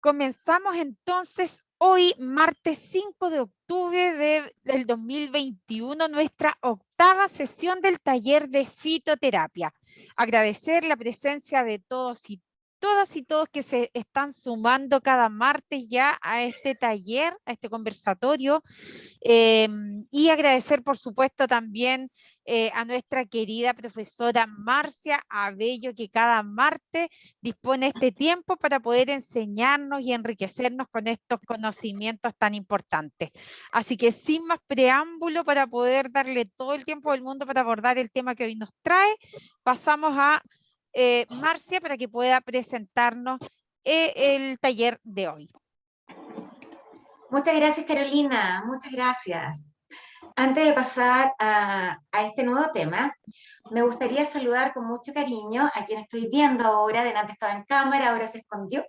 Comenzamos entonces hoy, martes 5 de octubre del 2021, nuestra octava sesión del taller de fitoterapia. Agradecer la presencia de todos y todas y todos que se están sumando cada martes ya a este taller, a este conversatorio. Y agradecer, por supuesto, también a nuestra querida profesora Marcia Abello, que cada martes dispone este tiempo para poder enseñarnos y enriquecernos con estos conocimientos tan importantes. Así que sin más preámbulo, para poder darle todo el tiempo del mundo para abordar el tema que hoy nos trae, pasamos a Marcia para que pueda presentarnos el taller de hoy. Muchas gracias, Carolina, muchas gracias. Antes de pasar a este nuevo tema, me gustaría saludar con mucho cariño a quien estoy viendo ahora. Delante estaba en cámara, ahora se escondió,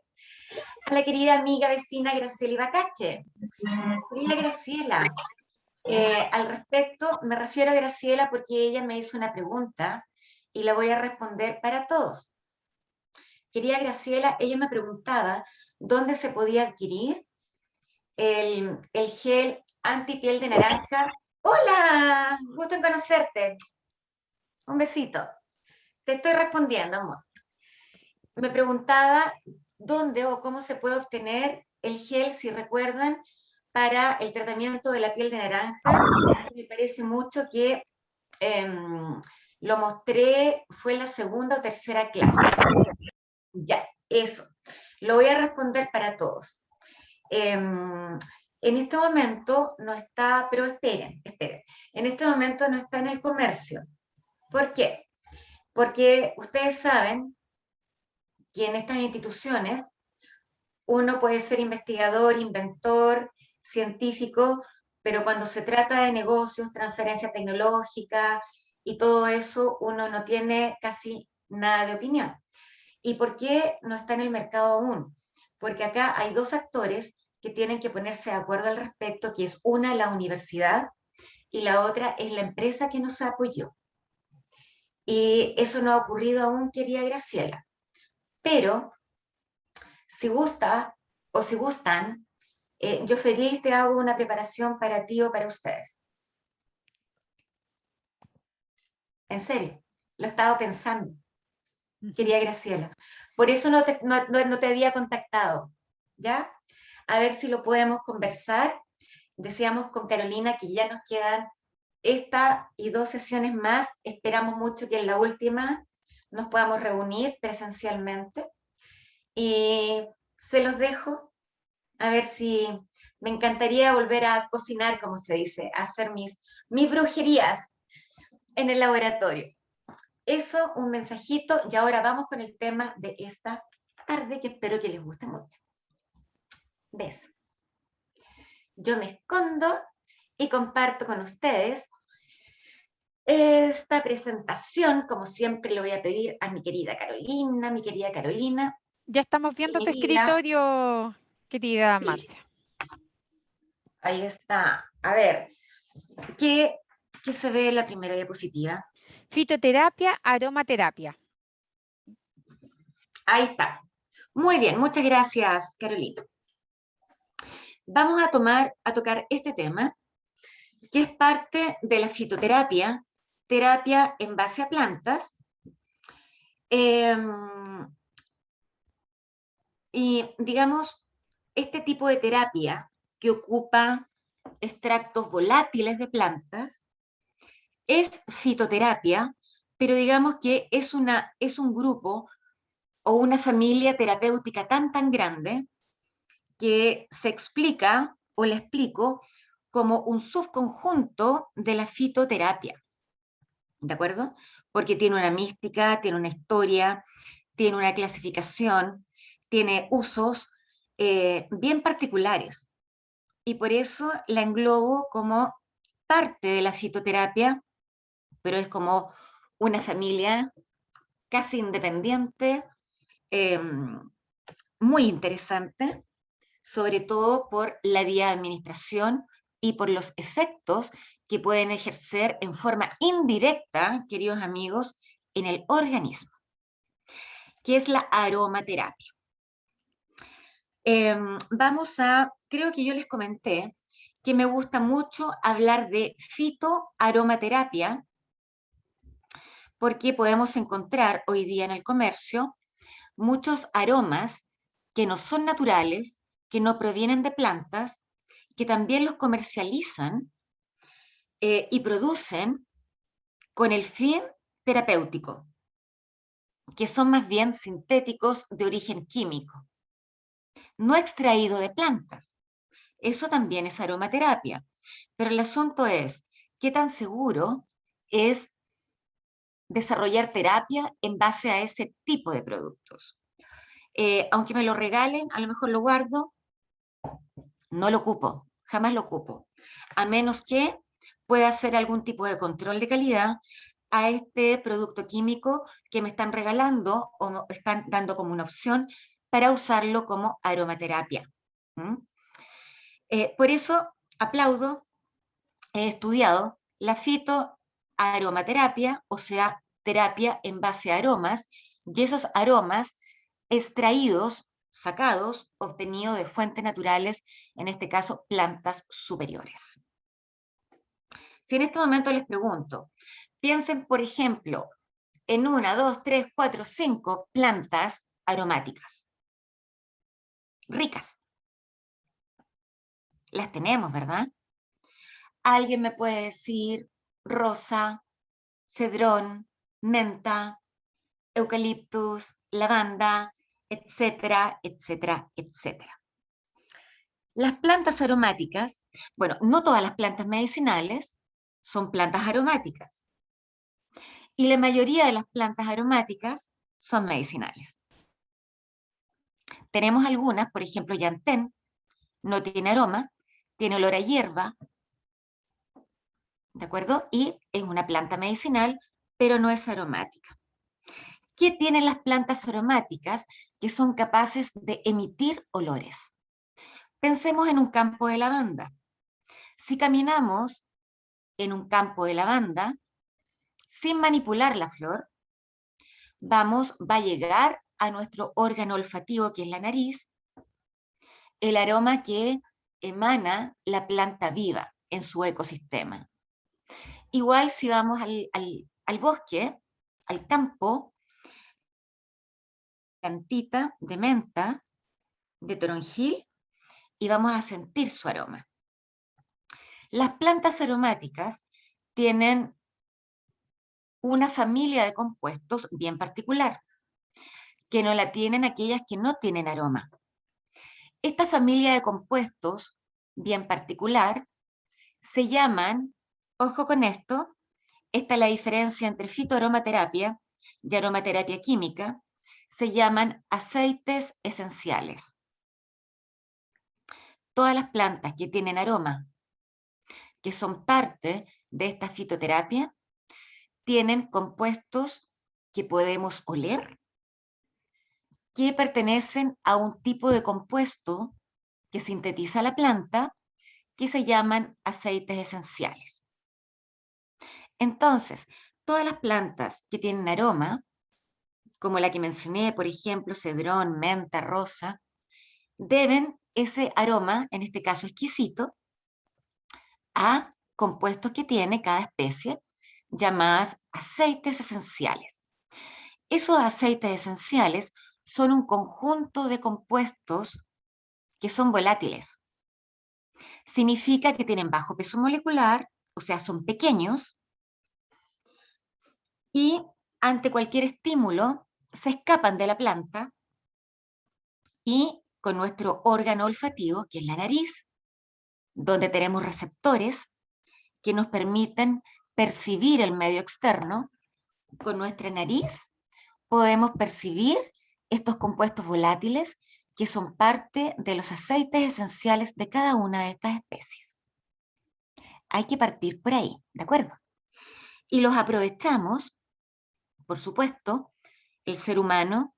a la querida amiga vecina Graciela Ibacache. Querida Graciela, al respecto me refiero a Graciela porque ella me hizo una pregunta y la voy a responder para todos. Querida Graciela, ella me preguntaba dónde se podía adquirir el gel antipiel de naranja. ¡Hola! Gusto en conocerte. Un besito. Te estoy respondiendo, amor. Me preguntaba dónde o cómo se puede obtener el gel, si recuerdan, para el tratamiento de la piel de naranja. Me parece mucho que lo mostré, fue en la segunda o tercera clase. Ya, eso. Lo voy a responder para todos. En este momento no está, pero esperen, en este momento no está en el comercio. ¿Por qué? Porque ustedes saben que en estas instituciones uno puede ser investigador, inventor, científico, pero cuando se trata de negocios, transferencia tecnológica y todo eso, uno no tiene casi nada de opinión. ¿Y por qué no está en el mercado aún? Porque acá hay dos actores que tienen que ponerse de acuerdo al respecto, que es una, la universidad, y la otra es la empresa que nos apoyó. Y eso no ha ocurrido aún, querida Graciela. Pero, si gusta o si gustan, yo feliz te hago una preparación para ti o para ustedes. En serio, lo estaba pensando, querida Graciela. Por eso no te había contactado, ¿ya? A ver si lo podemos conversar. Decíamos con Carolina que ya nos quedan esta y 2 sesiones más. Esperamos mucho que en la última nos podamos reunir presencialmente. Y se los dejo. A ver si me encantaría volver a cocinar, como se dice, a hacer mis brujerías en el laboratorio. Eso, un mensajito, y ahora vamos con el tema de esta tarde, que espero que les guste mucho. Besos. Yo me escondo y comparto con ustedes esta presentación. Como siempre, le voy a pedir a mi querida Carolina. Ya estamos viendo tu escritorio, querida Marcia. Ahí está. A ver, ¿qué se ve en la primera diapositiva? Fitoterapia, aromaterapia. Ahí está. Muy bien, muchas gracias, Carolina. Vamos a tocar este tema, que es parte de la fitoterapia, terapia en base a plantas. Y digamos, este tipo de terapia que ocupa extractos volátiles de plantas es fitoterapia, pero digamos que es un grupo o una familia terapéutica tan grande que se explica o le explico como un subconjunto de la fitoterapia. ¿De acuerdo? Porque tiene una mística, tiene una historia, tiene una clasificación, tiene usos bien particulares. Y por eso la englobo como parte de la fitoterapia, pero es como una familia casi independiente, muy interesante, sobre todo por la vía de administración y por los efectos que pueden ejercer en forma indirecta, queridos amigos, en el organismo, que es la aromaterapia. Creo que yo les comenté que me gusta mucho hablar de fitoaromaterapia, porque podemos encontrar hoy día en el comercio muchos aromas que no son naturales, que no provienen de plantas, que también los comercializan y producen con el fin terapéutico, que son más bien sintéticos de origen químico, no extraído de plantas. Eso también es aromaterapia. Pero el asunto es, ¿qué tan seguro es desarrollar terapia en base a ese tipo de productos? Aunque me lo regalen, a lo mejor lo guardo, no lo ocupo, jamás lo ocupo, a menos que pueda hacer algún tipo de control de calidad a este producto químico que me están regalando o me están dando como una opción para usarlo como aromaterapia. ¿Mm? Por eso aplaudo, he estudiado la fitoaromaterapia, o sea, terapia en base a aromas, y esos aromas extraídos, sacados, obtenidos de fuentes naturales, en este caso plantas superiores. Si en este momento les pregunto, piensen, por ejemplo, en 1, 2, 3, 4, 5 plantas aromáticas, ricas. Las tenemos, ¿verdad? Alguien me puede decir rosa, cedrón, menta, eucaliptus, lavanda, etcétera, etcétera, etcétera. Las plantas aromáticas, bueno, no todas las plantas medicinales son plantas aromáticas. Y la mayoría de las plantas aromáticas son medicinales. Tenemos algunas, por ejemplo, yantén, no tiene aroma, tiene olor a hierba, ¿de acuerdo? Y es una planta medicinal, pero no es aromática. ¿Qué tienen las plantas aromáticas que son capaces de emitir olores? Pensemos en un campo de lavanda. Si caminamos en un campo de lavanda, sin manipular la flor, va a llegar a nuestro órgano olfativo, que es la nariz, el aroma que emana la planta viva en su ecosistema. Igual si vamos al bosque, al campo, plantita de menta, de toronjil, y vamos a sentir su aroma. Las plantas aromáticas tienen una familia de compuestos bien particular, que no la tienen aquellas que no tienen aroma. Esta familia de compuestos bien particular se llaman, ojo con esto, esta es la diferencia entre fitoaromaterapia y aromaterapia química, se llaman aceites esenciales. Todas las plantas que tienen aroma, que son parte de esta fitoterapia, tienen compuestos que podemos oler, que pertenecen a un tipo de compuesto que sintetiza la planta, que se llaman aceites esenciales. Entonces, todas las plantas que tienen aroma, como la que mencioné, por ejemplo, cedrón, menta, rosa, deben ese aroma, en este caso exquisito, a compuestos que tiene cada especie, llamadas aceites esenciales. Esos aceites esenciales son un conjunto de compuestos que son volátiles. Significa que tienen bajo peso molecular, o sea, son pequeños, y ante cualquier estímulo se escapan de la planta y con nuestro órgano olfativo, que es la nariz, donde tenemos receptores que nos permiten percibir el medio externo, con nuestra nariz podemos percibir estos compuestos volátiles que son parte de los aceites esenciales de cada una de estas especies. Hay que partir por ahí, ¿de acuerdo? Y los aprovechamos, por supuesto, el ser humano,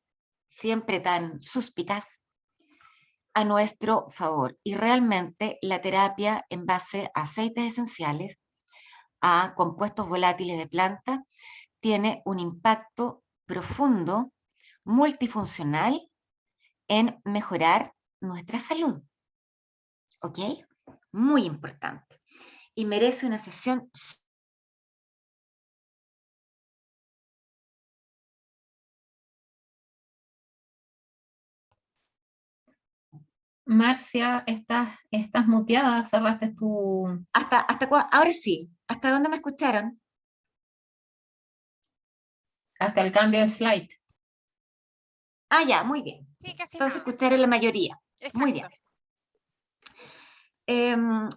siempre tan suspicaz, a nuestro favor. Y realmente la terapia en base a aceites esenciales, a compuestos volátiles de planta, tiene un impacto profundo, multifuncional, en mejorar nuestra salud. ¿Ok? Muy importante. Y merece una sesión. Marcia, estás muteada, cerraste tu... Ahora sí, ¿hasta dónde me escucharon? hasta el cambio de slide. Ah, ya, muy bien. Sí, casi Entonces nada. escucharon la mayoría. Muy bien. Exacto.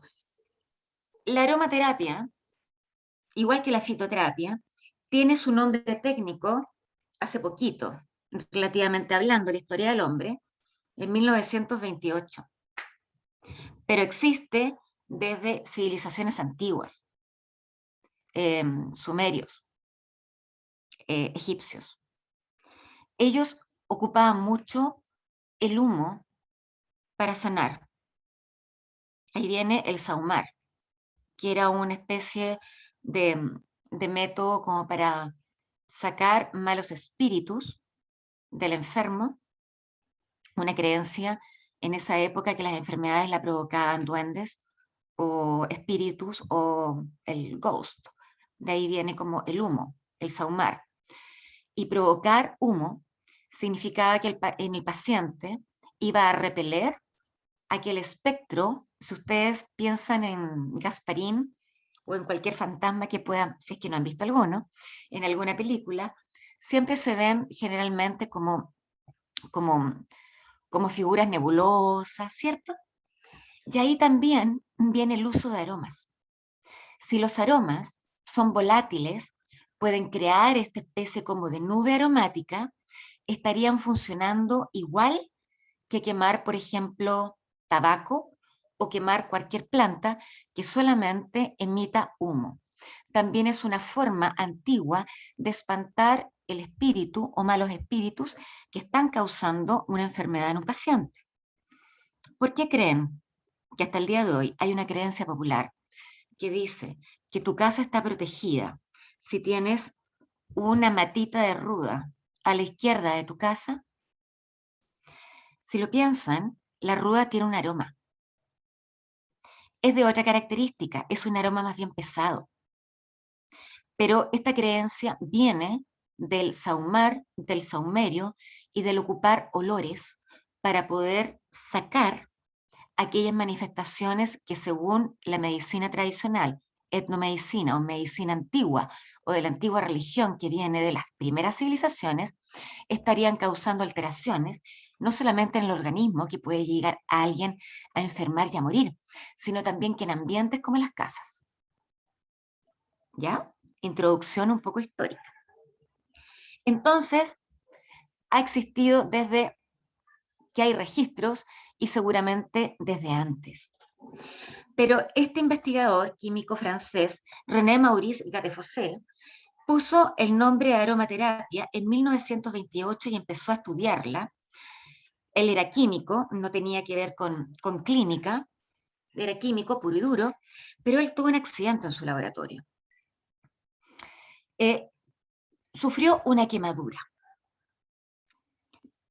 La aromaterapia, igual que la fitoterapia, tiene su nombre técnico hace poquito, relativamente hablando, la historia del hombre, en 1928. Pero existe desde civilizaciones antiguas, sumerios, egipcios. Ellos ocupaban mucho el humo para sanar. Ahí viene el sahumar, que era una especie de método como para sacar malos espíritus del enfermo, una creencia en esa época que las enfermedades la provocaban duendes o espíritus o el ghost. De ahí viene como el humo, el sahumar. Y provocar humo significaba que en el paciente iba a repeler aquel espectro. Si ustedes piensan en Gasparín o en cualquier fantasma que puedan, si es que no han visto alguno, en alguna película, siempre se ven generalmente como figuras nebulosas, ¿cierto? Y ahí también viene el uso de aromas. Si los aromas son volátiles, pueden crear esta especie como de nube aromática, estarían funcionando igual que quemar, por ejemplo, tabaco o quemar cualquier planta que solamente emita humo. También es una forma antigua de espantar el espíritu o malos espíritus que están causando una enfermedad en un paciente. ¿Por qué creen que hasta el día de hoy hay una creencia popular que dice que tu casa está protegida si tienes una matita de ruda a la izquierda de tu casa? Si lo piensan, la ruda tiene un aroma. Es de otra característica, es un aroma más bien pesado. Pero esta creencia viene del sahumar, del sahumerio y del ocupar olores para poder sacar aquellas manifestaciones que según la medicina tradicional, etnomedicina o medicina antigua o de la antigua religión que viene de las primeras civilizaciones, estarían causando alteraciones, no solamente en el organismo, que puede llegar a alguien a enfermar y a morir, sino también que en ambientes como las casas. ¿Ya? Introducción un poco histórica. Entonces, ha existido desde que hay registros y seguramente desde antes. Pero este investigador químico francés, René Maurice Gattefossé, puso el nombre de aromaterapia en 1928 y empezó a estudiarla. Él era químico, no tenía que ver con clínica, era químico puro y duro, pero él tuvo un accidente en su laboratorio. Sufrió una quemadura.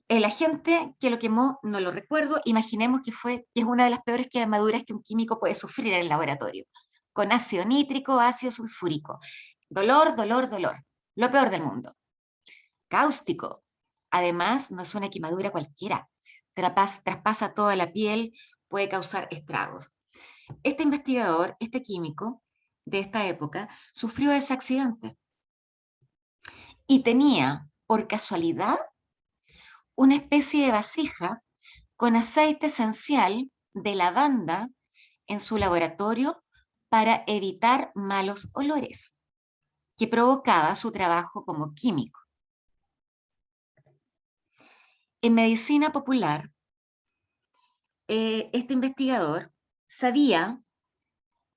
El agente que lo quemó no lo recuerdo, imaginemos que es una de las peores quemaduras que un químico puede sufrir en el laboratorio, con ácido nítrico, ácido sulfúrico. Dolor, dolor, dolor. Lo peor del mundo. Cáustico. Además, no es una quemadura cualquiera. Traspasa toda la piel, puede causar estragos. Este investigador, este químico de esta época, sufrió ese accidente. Y tenía, por casualidad, una especie de vasija con aceite esencial de lavanda en su laboratorio para evitar malos olores que provocaba su trabajo como químico. En medicina popular, este investigador sabía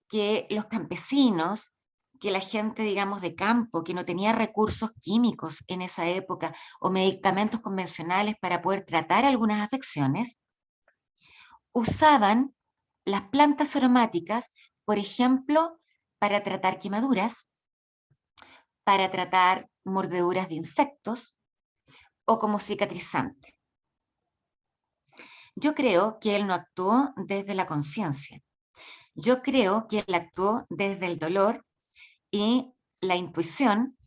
que los campesinos, que la gente, digamos, de campo, que no tenía recursos químicos en esa época o medicamentos convencionales para poder tratar algunas afecciones, usaban las plantas aromáticas, por ejemplo, para tratar quemaduras, para tratar mordeduras de insectos o como cicatrizante. Yo creo que él no actuó desde la conciencia. Yo creo que él actuó desde el dolor y la intuición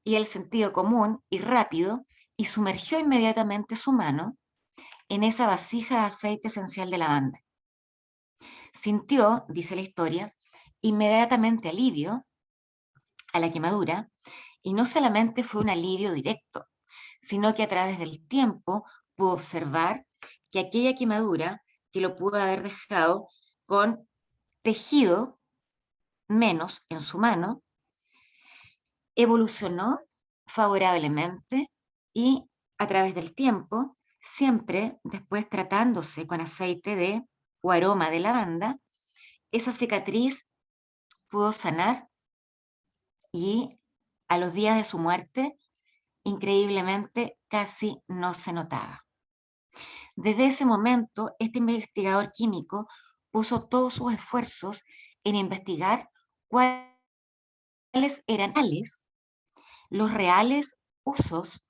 y el sentido común y rápido, y sumergió inmediatamente su mano en esa vasija de aceite esencial de lavanda. Sintió, dice la historia, inmediatamente alivio a la quemadura, y no solamente fue un alivio directo, sino que a través del tiempo pudo observar que aquella quemadura, que lo pudo haber dejado con tejido menos en su mano, evolucionó favorablemente y a través del tiempo, siempre después tratándose con aceite de o aroma de lavanda, esa cicatriz pudo sanar y a los días de su muerte, increíblemente, casi no se notaba. Desde ese momento, este investigador químico puso todos sus esfuerzos en investigar cuáles eran los reales usos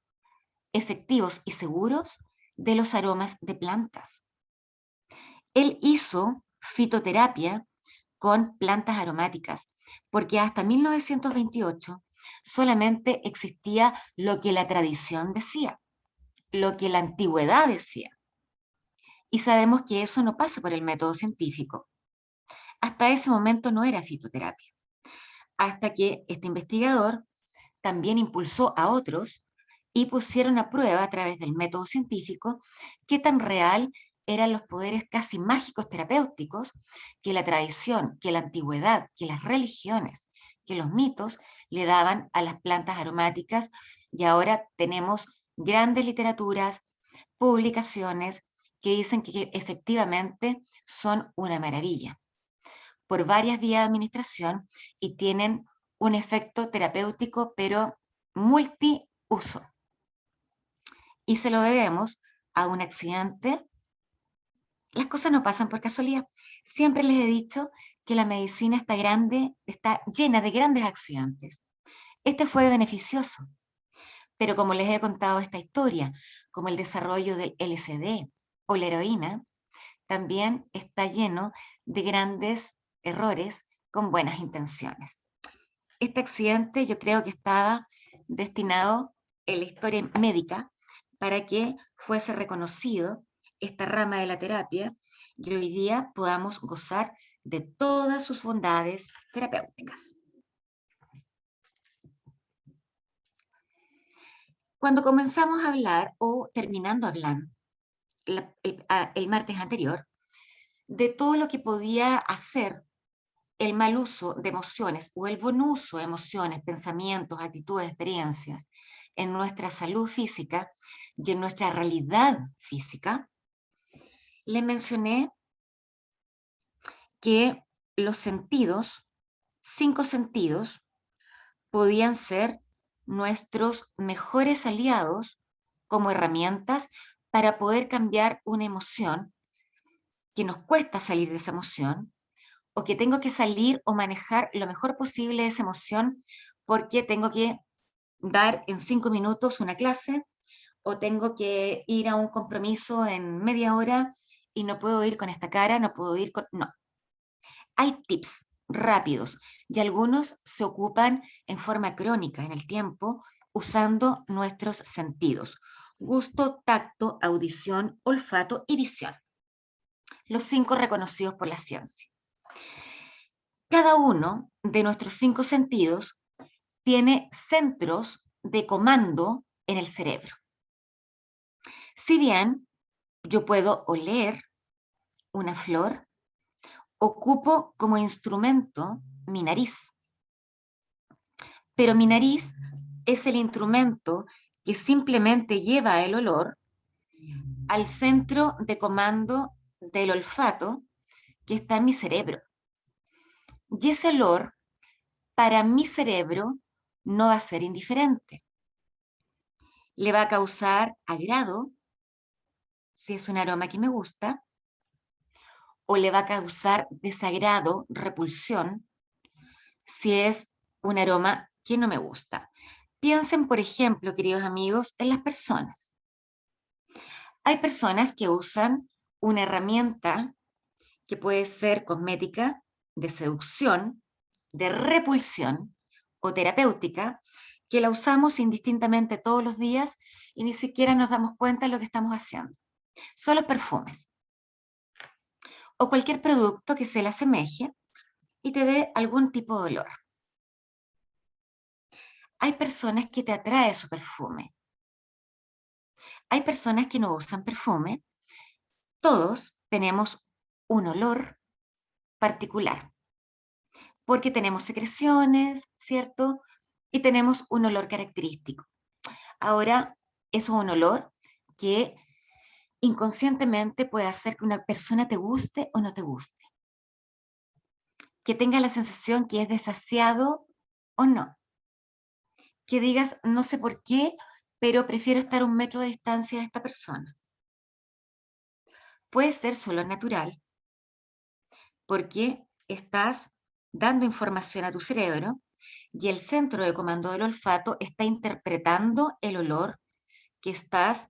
efectivos y seguros de los aromas de plantas. Él hizo fitoterapia con plantas aromáticas, porque hasta 1928 solamente existía lo que la tradición decía, lo que la antigüedad decía. Y sabemos que eso no pasa por el método científico. Hasta ese momento no era fitoterapia, hasta que este investigador también impulsó a otros y pusieron a prueba a través del método científico qué tan real eran los poderes casi mágicos terapéuticos que la tradición, que la antigüedad, que las religiones, que los mitos le daban a las plantas aromáticas, y ahora tenemos grandes literaturas, publicaciones que dicen que efectivamente son una maravilla por varias vías de administración y tienen un efecto terapéutico, pero multiuso. Y se lo debemos a un accidente. Las cosas no pasan por casualidad. Siempre les he dicho que la medicina está llena de grandes accidentes. Este fue beneficioso, pero como les he contado esta historia, como el desarrollo del LSD o la heroína, también está lleno de grandes errores con buenas intenciones. Este accidente yo creo que estaba destinado en la historia médica para que fuese reconocido esta rama de la terapia y hoy día podamos gozar de todas sus bondades terapéuticas. Cuando comenzamos a hablar o terminando hablando el martes anterior de todo lo que podía hacer el mal uso de emociones o el buen uso de emociones, pensamientos, actitudes, experiencias en nuestra salud física y en nuestra realidad física, le mencioné que los sentidos, 5 sentidos, podían ser nuestros mejores aliados como herramientas para poder cambiar una emoción que nos cuesta salir de esa emoción, o que tengo que salir o manejar lo mejor posible esa emoción porque tengo que dar en 5 minutos una clase o tengo que ir a un compromiso en media hora y no puedo ir con esta cara, no puedo ir con... No. Hay tips rápidos y algunos se ocupan en forma crónica en el tiempo usando nuestros sentidos: gusto, tacto, audición, olfato y visión. Los 5 reconocidos por la ciencia. Cada uno de nuestros 5 sentidos tiene centros de comando en el cerebro. Si bien yo puedo oler una flor, ocupo como instrumento mi nariz. Pero mi nariz es el instrumento que simplemente lleva el olor al centro de comando del olfato que está en mi cerebro. Y ese olor, para mi cerebro, no va a ser indiferente. Le va a causar agrado, si es un aroma que me gusta, o le va a causar desagrado, repulsión, si es un aroma que no me gusta. Piensen, por ejemplo, queridos amigos, en las personas. Hay personas que usan una herramienta que puede ser cosmética, de seducción, de repulsión o terapéutica, que la usamos indistintamente todos los días y ni siquiera nos damos cuenta de lo que estamos haciendo. Son los perfumes. O cualquier producto que se le asemeje y te dé algún tipo de olor. Hay personas que te atrae su perfume. Hay personas que no usan perfume. Todos tenemos un olor particular, porque tenemos secreciones, ¿cierto? Y tenemos un olor característico. Ahora, eso es un olor que inconscientemente puede hacer que una persona te guste o no te guste. Que tenga la sensación que es desasiado o no. Que digas, no sé por qué, pero prefiero estar a 1 metro de distancia de esta persona. Puede ser su olor natural, porque estás dando información a tu cerebro y el centro de comando del olfato está interpretando el olor que estás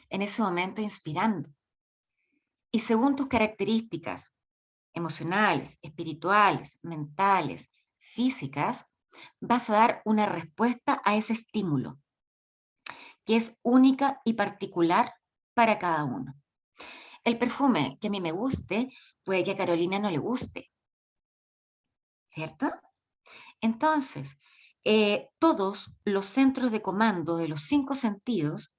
en ese momento inspirando. Y según tus características emocionales, espirituales, mentales, físicas, vas a dar una respuesta a ese estímulo, que es única y particular para cada uno. El perfume que a mí me guste, puede que a Carolina no le guste, ¿cierto? Entonces, todos los centros de comando de los 5 sentidos,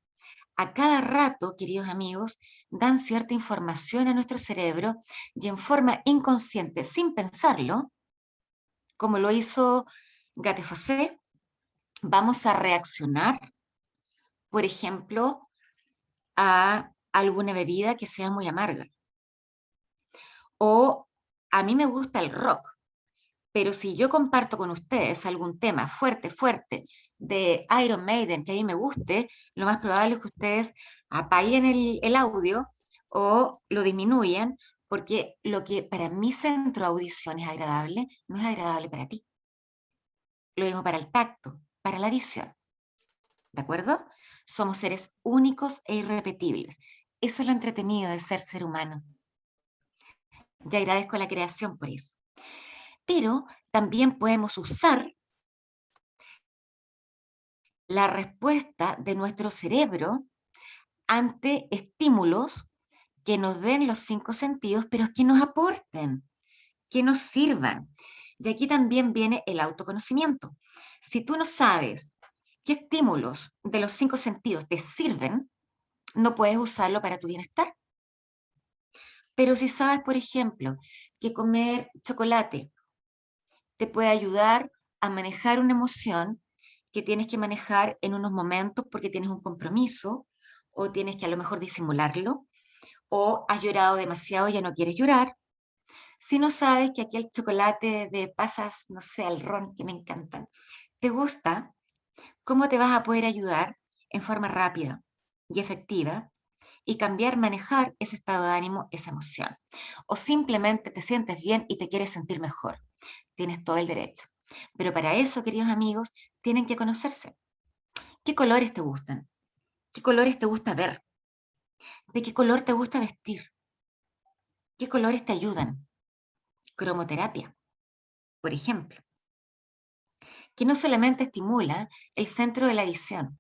a cada rato, queridos amigos, dan cierta información a nuestro cerebro y en forma inconsciente, sin pensarlo, como lo hizo Gattefossé, vamos a reaccionar, por ejemplo, a alguna bebida que sea muy amarga. O a mí me gusta el rock, pero si yo comparto con ustedes algún tema fuerte, fuerte de Iron Maiden que a mí me guste, lo más probable es que ustedes apaguen el audio o lo disminuyan, porque lo que para mi centro de audición es agradable, no es agradable para ti. Lo mismo para el tacto, para la visión. ¿De acuerdo? Somos seres únicos e irrepetibles. Eso es lo entretenido de ser humano. Y agradezco a la creación por eso. Pero también podemos usar la respuesta de nuestro cerebro ante estímulos que nos den los 5 sentidos, pero que nos aporten, que nos sirvan. Y aquí también viene el autoconocimiento. Si tú no sabes qué estímulos de los 5 sentidos te sirven, no puedes usarlo para tu bienestar. Pero si sabes, por ejemplo, que comer chocolate te puede ayudar a manejar una emoción que tienes que manejar en unos momentos porque tienes un compromiso o tienes que a lo mejor disimularlo o has llorado demasiado y ya no quieres llorar. Si no sabes que aquí el chocolate de pasas, no sé, al ron, que me encantan, te gusta, ¿cómo te vas a poder ayudar en forma rápida y efectiva y cambiar, manejar ese estado de ánimo, esa emoción? O simplemente te sientes bien y te quieres sentir mejor. Tienes todo el derecho. Pero para eso, queridos amigos, tienen que conocerse. ¿Qué colores te gustan? ¿Qué colores te gusta ver? ¿De qué color te gusta vestir? ¿Qué colores te ayudan? Cromoterapia, por ejemplo, que no solamente estimula el centro de la visión,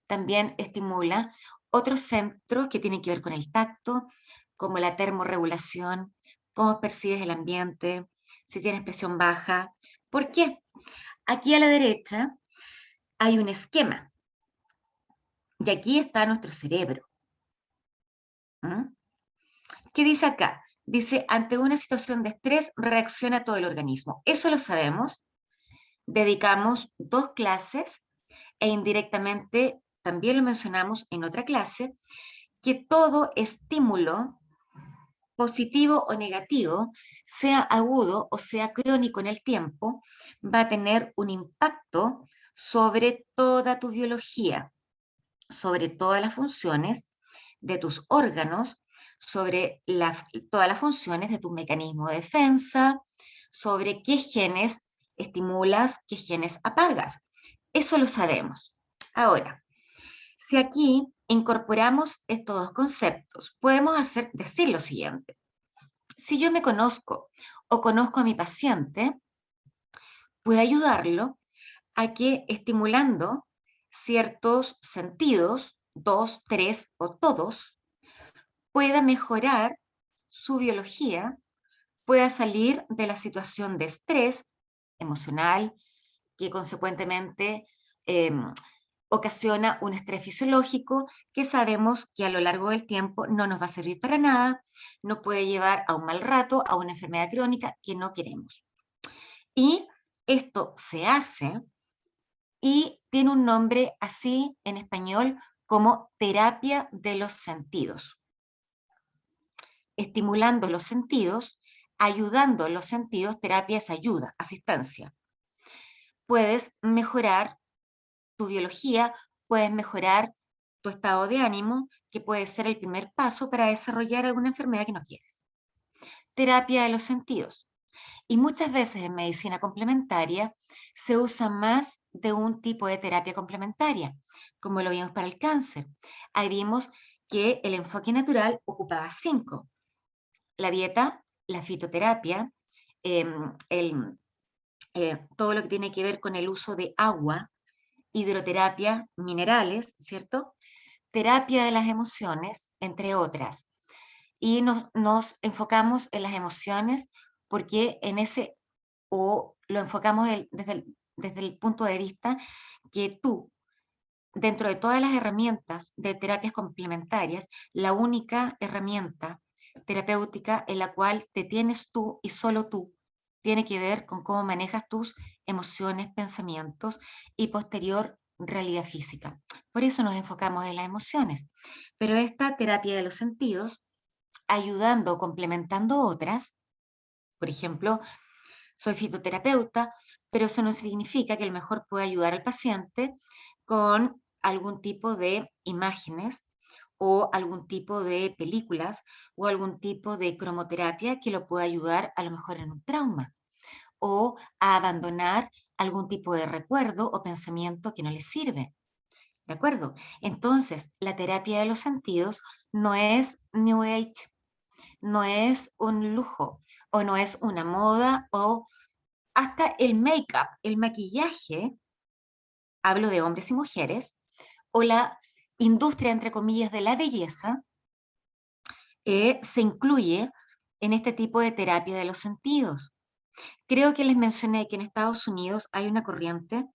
también estimula otros centros que tienen que ver con el tacto, como la termorregulación, cómo percibes el ambiente, si tienes presión baja. ¿Por qué? Aquí a la derecha hay un esquema y aquí está nuestro cerebro. ¿Mm? ¿Qué dice acá? Dice, ante una situación de estrés reacciona todo el organismo. Eso lo sabemos. Dedicamos 2 clases e indirectamente también lo mencionamos en otra clase, que todo estímulo positivo o negativo, sea agudo o sea crónico en el tiempo, va a tener un impacto sobre toda tu biología, sobre todas las funciones de tus órganos, sobre todas las funciones de tu mecanismo de defensa, sobre qué genes estimulas, qué genes apagas. Eso lo sabemos. Ahora, si aquí incorporamos estos dos conceptos, podemos decir lo siguiente. Si yo me conozco o conozco a mi paciente, puedo ayudarlo a que estimulando ciertos sentidos, 2, 3 o todos, pueda mejorar su biología, pueda salir de la situación de estrés emocional, que consecuentemente ocasiona un estrés fisiológico que sabemos que a lo largo del tiempo no nos va a servir para nada, nos puede llevar a un mal rato, a una enfermedad crónica que no queremos. Y esto se hace y tiene un nombre así en español como terapia de los sentidos. Estimulando los sentidos, ayudando a los sentidos, terapia es ayuda, asistencia. Puedes mejorar tu biología, puedes mejorar tu estado de ánimo, que puede ser el primer paso para desarrollar alguna enfermedad que no quieres. Terapia de los sentidos. Y muchas veces en medicina complementaria se usa más de un tipo de terapia complementaria, como lo vimos para el cáncer. Ahí vimos que el enfoque natural ocupaba 5. La dieta, la fitoterapia, todo lo que tiene que ver con el uso de agua, hidroterapia, minerales, ¿cierto? Terapia de las emociones, entre otras. Y nos enfocamos en las emociones porque lo enfocamos desde el punto de vista que tú, dentro de todas las herramientas de terapias complementarias, la única herramienta terapéutica en la cual te tienes tú y solo tú, tiene que ver con cómo manejas tus emociones, pensamientos y posterior realidad física. Por eso nos enfocamos en las emociones. Pero esta terapia de los sentidos, ayudando o complementando otras, por ejemplo, soy fitoterapeuta, pero eso no significa que a lo mejor pueda ayudar al paciente con algún tipo de imágenes o algún tipo de películas o algún tipo de cromoterapia que lo pueda ayudar a lo mejor en un trauma o a abandonar algún tipo de recuerdo o pensamiento que no le sirve. ¿De acuerdo? Entonces, la terapia de los sentidos no es New Age, no es un lujo o no es una moda o hasta el make-up, el maquillaje, hablo de hombres y mujeres, o la industria, entre comillas, de la belleza, se incluye en este tipo de terapia de los sentidos. Creo que les mencioné que en Estados Unidos hay una corriente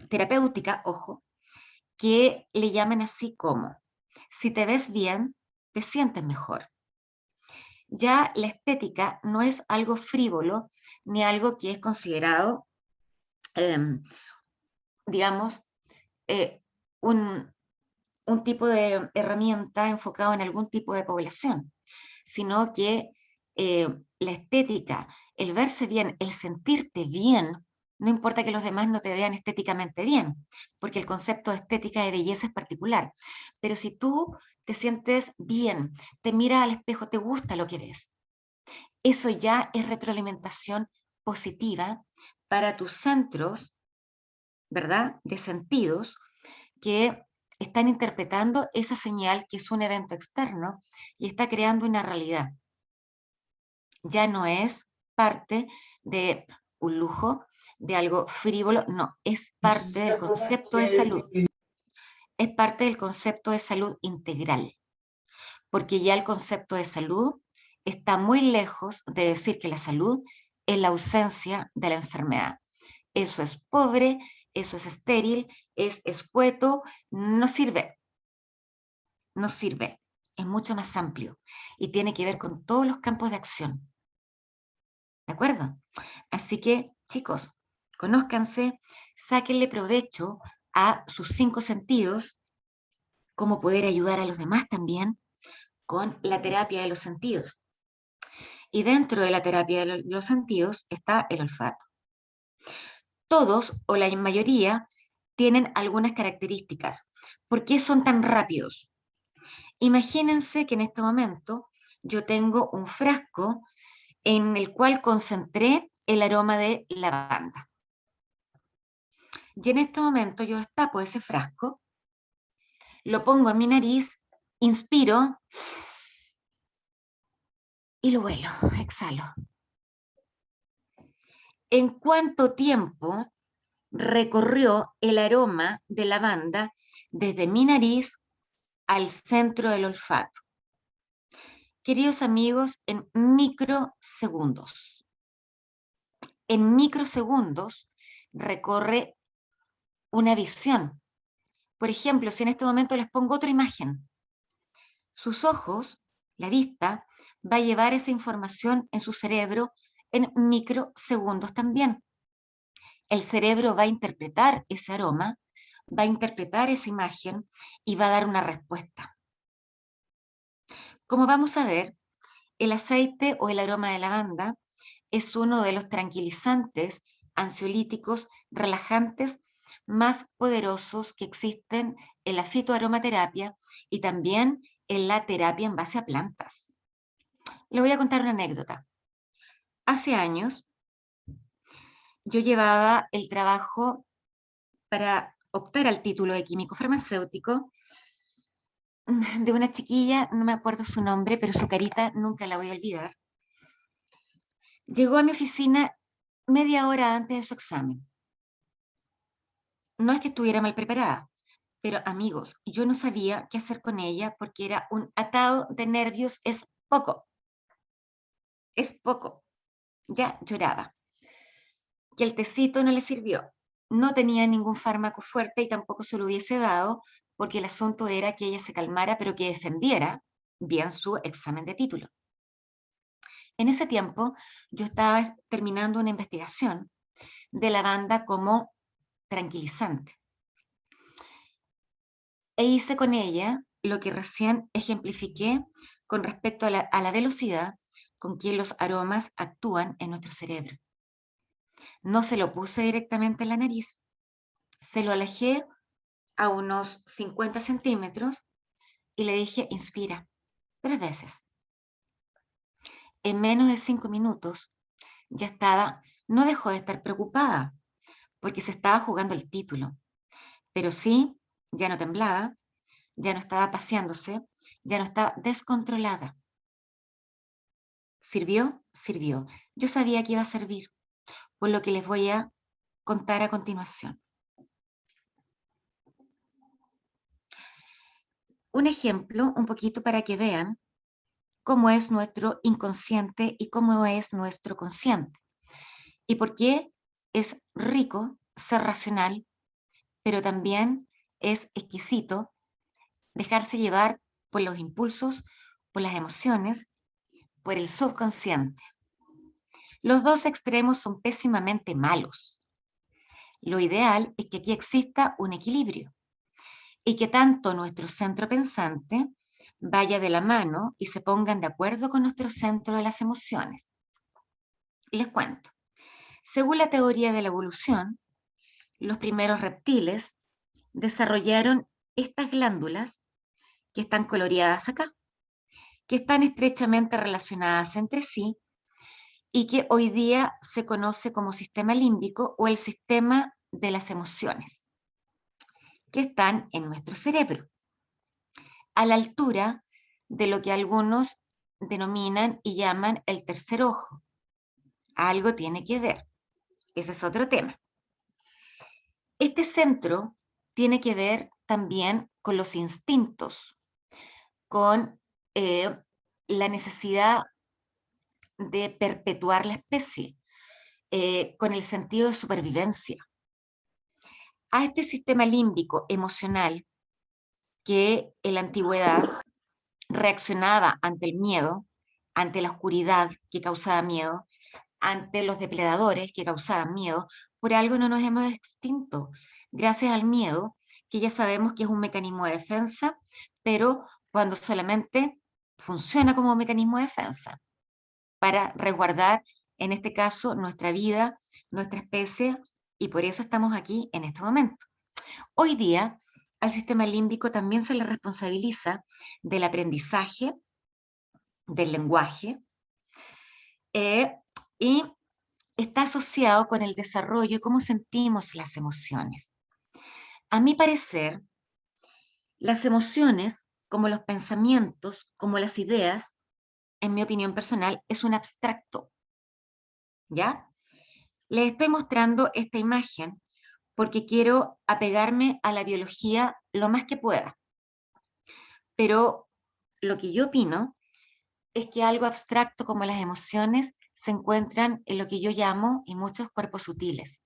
terapéutica, ojo, que le llaman así como, si te ves bien, te sientes mejor. Ya la estética no es algo frívolo, ni algo que es considerado, digamos, un tipo de herramienta enfocado en algún tipo de población, sino que la estética, el verse bien, el sentirte bien, no importa que los demás no te vean estéticamente bien, porque el concepto de estética de belleza es particular, pero si tú te sientes bien, te miras al espejo, te gusta lo que ves, eso ya es retroalimentación positiva para tus centros, ¿verdad?, de sentidos que están interpretando esa señal que es un evento externo y está creando una realidad. Ya no es parte de un lujo, de algo frívolo, no, es parte del concepto de salud. Es parte del concepto de salud integral, porque ya el concepto de salud está muy lejos de decir que la salud es la ausencia de la enfermedad. Eso es pobre, eso es estéril, es escueto, no sirve. No sirve. Es mucho más amplio y tiene que ver con todos los campos de acción. ¿De acuerdo? Así que, chicos, conózcanse, sáquenle provecho a sus 5 sentidos, cómo poder ayudar a los demás también con la terapia de los sentidos. Y dentro de la terapia de los sentidos está el olfato. Todos o la mayoría tienen algunas características. ¿Por qué son tan rápidos? Imagínense que en este momento yo tengo un frasco en el cual concentré el aroma de lavanda. Y en este momento yo destapo ese frasco lo pongo en mi nariz, inspiro y lo huelo, exhalo. ¿En cuánto tiempo recorrió el aroma de lavanda desde mi nariz al centro del olfato? Queridos amigos, en microsegundos. En microsegundos recorre una visión. Por ejemplo, si en este momento les pongo otra imagen, sus ojos, la vista, va a llevar esa información en su cerebro en microsegundos también. El cerebro va a interpretar ese aroma, va a interpretar esa imagen y va a dar una respuesta. Como vamos a ver, el aceite o el aroma de lavanda es uno de los tranquilizantes, ansiolíticos, relajantes más poderosos que existen en la fitoaromaterapia y también en la terapia en base a plantas. Le voy a contar una anécdota. Hace años yo llevaba el trabajo para optar al título de químico farmacéutico de una chiquilla, no me acuerdo su nombre, pero su carita nunca la voy a olvidar. Llegó a mi oficina media hora antes de su examen. No es que estuviera mal preparada, pero amigos, yo no sabía qué hacer con ella porque era un atado de nervios, es poco. Ya lloraba. Y el tecito no le sirvió. No tenía ningún fármaco fuerte y tampoco se lo hubiese dado porque el asunto era que ella se calmara, pero que defendiera bien su examen de título. En ese tiempo yo estaba terminando una investigación de lavanda como tranquilizante. E hice con ella lo que recién ejemplifiqué con respecto a la velocidad con que los aromas actúan en nuestro cerebro. No se lo puse directamente en la nariz, se lo alejé a unos 50 centímetros y le dije, inspira, 3 veces. En menos de 5 minutos ya estaba, no dejó de estar preocupada, porque se estaba jugando el título, pero sí, ya no temblaba, ya no estaba paseándose, ya no estaba descontrolada. ¿Sirvió? Sirvió. Yo sabía que iba a servir, por lo que les voy a contar a continuación. Un ejemplo, un poquito para que vean cómo es nuestro inconsciente y cómo es nuestro consciente. Y por qué es rico ser racional, pero también es exquisito dejarse llevar por los impulsos, por las emociones, por el subconsciente. Los dos extremos son pésimamente malos. Lo ideal es que aquí exista un equilibrio y que tanto nuestro centro pensante vaya de la mano y se pongan de acuerdo con nuestro centro de las emociones. Les cuento. Según la teoría de la evolución, los primeros reptiles desarrollaron estas glándulas que están coloreadas acá, que están estrechamente relacionadas entre sí y que hoy día se conoce como sistema límbico o el sistema de las emociones, que están en nuestro cerebro, a la altura de lo que algunos denominan y llaman el tercer ojo. Algo tiene que ver. Ese es otro tema. Este centro tiene que ver también con los instintos, con la necesidad de perpetuar la especie, con el sentido de supervivencia. A este sistema límbico emocional que en la antigüedad reaccionaba ante el miedo, ante la oscuridad que causaba miedo, ante los depredadores que causaban miedo, por algo no nos hemos extinto, gracias al miedo, que ya sabemos que es un mecanismo de defensa, pero cuando solamente funciona como mecanismo de defensa, para resguardar, en este caso, nuestra vida, nuestra especie, y por eso estamos aquí en este momento. Hoy día, al sistema límbico también se le responsabiliza del aprendizaje, del lenguaje, y está asociado con el desarrollo y cómo sentimos las emociones. A mi parecer, Las emociones, como los pensamientos, como las ideas, en mi opinión personal, es un abstracto, ¿ya? Les estoy mostrando esta imagen porque quiero apegarme a la biología lo más que pueda. Pero lo que yo opino es que algo abstracto como las emociones se encuentran en lo que yo llamo y muchos cuerpos sutiles.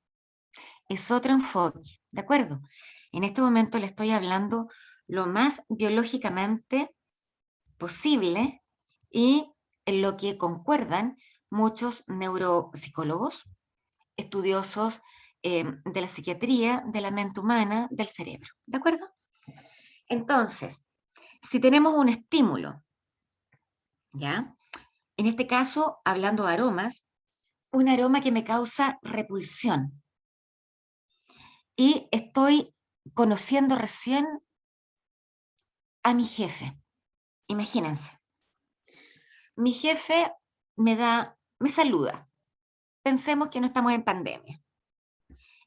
Es otro enfoque, ¿de acuerdo? En este momento le estoy hablando lo más biológicamente posible y en lo que concuerdan muchos neuropsicólogos, estudiosos de la psiquiatría, de la mente humana, del cerebro, ¿de acuerdo? Entonces, si tenemos un estímulo, ¿ya? En este caso, hablando de aromas, un aroma que me causa repulsión y estoy conociendo recién a mi jefe. Imagínense, mi jefe me saluda. Pensemos que no estamos en pandemia.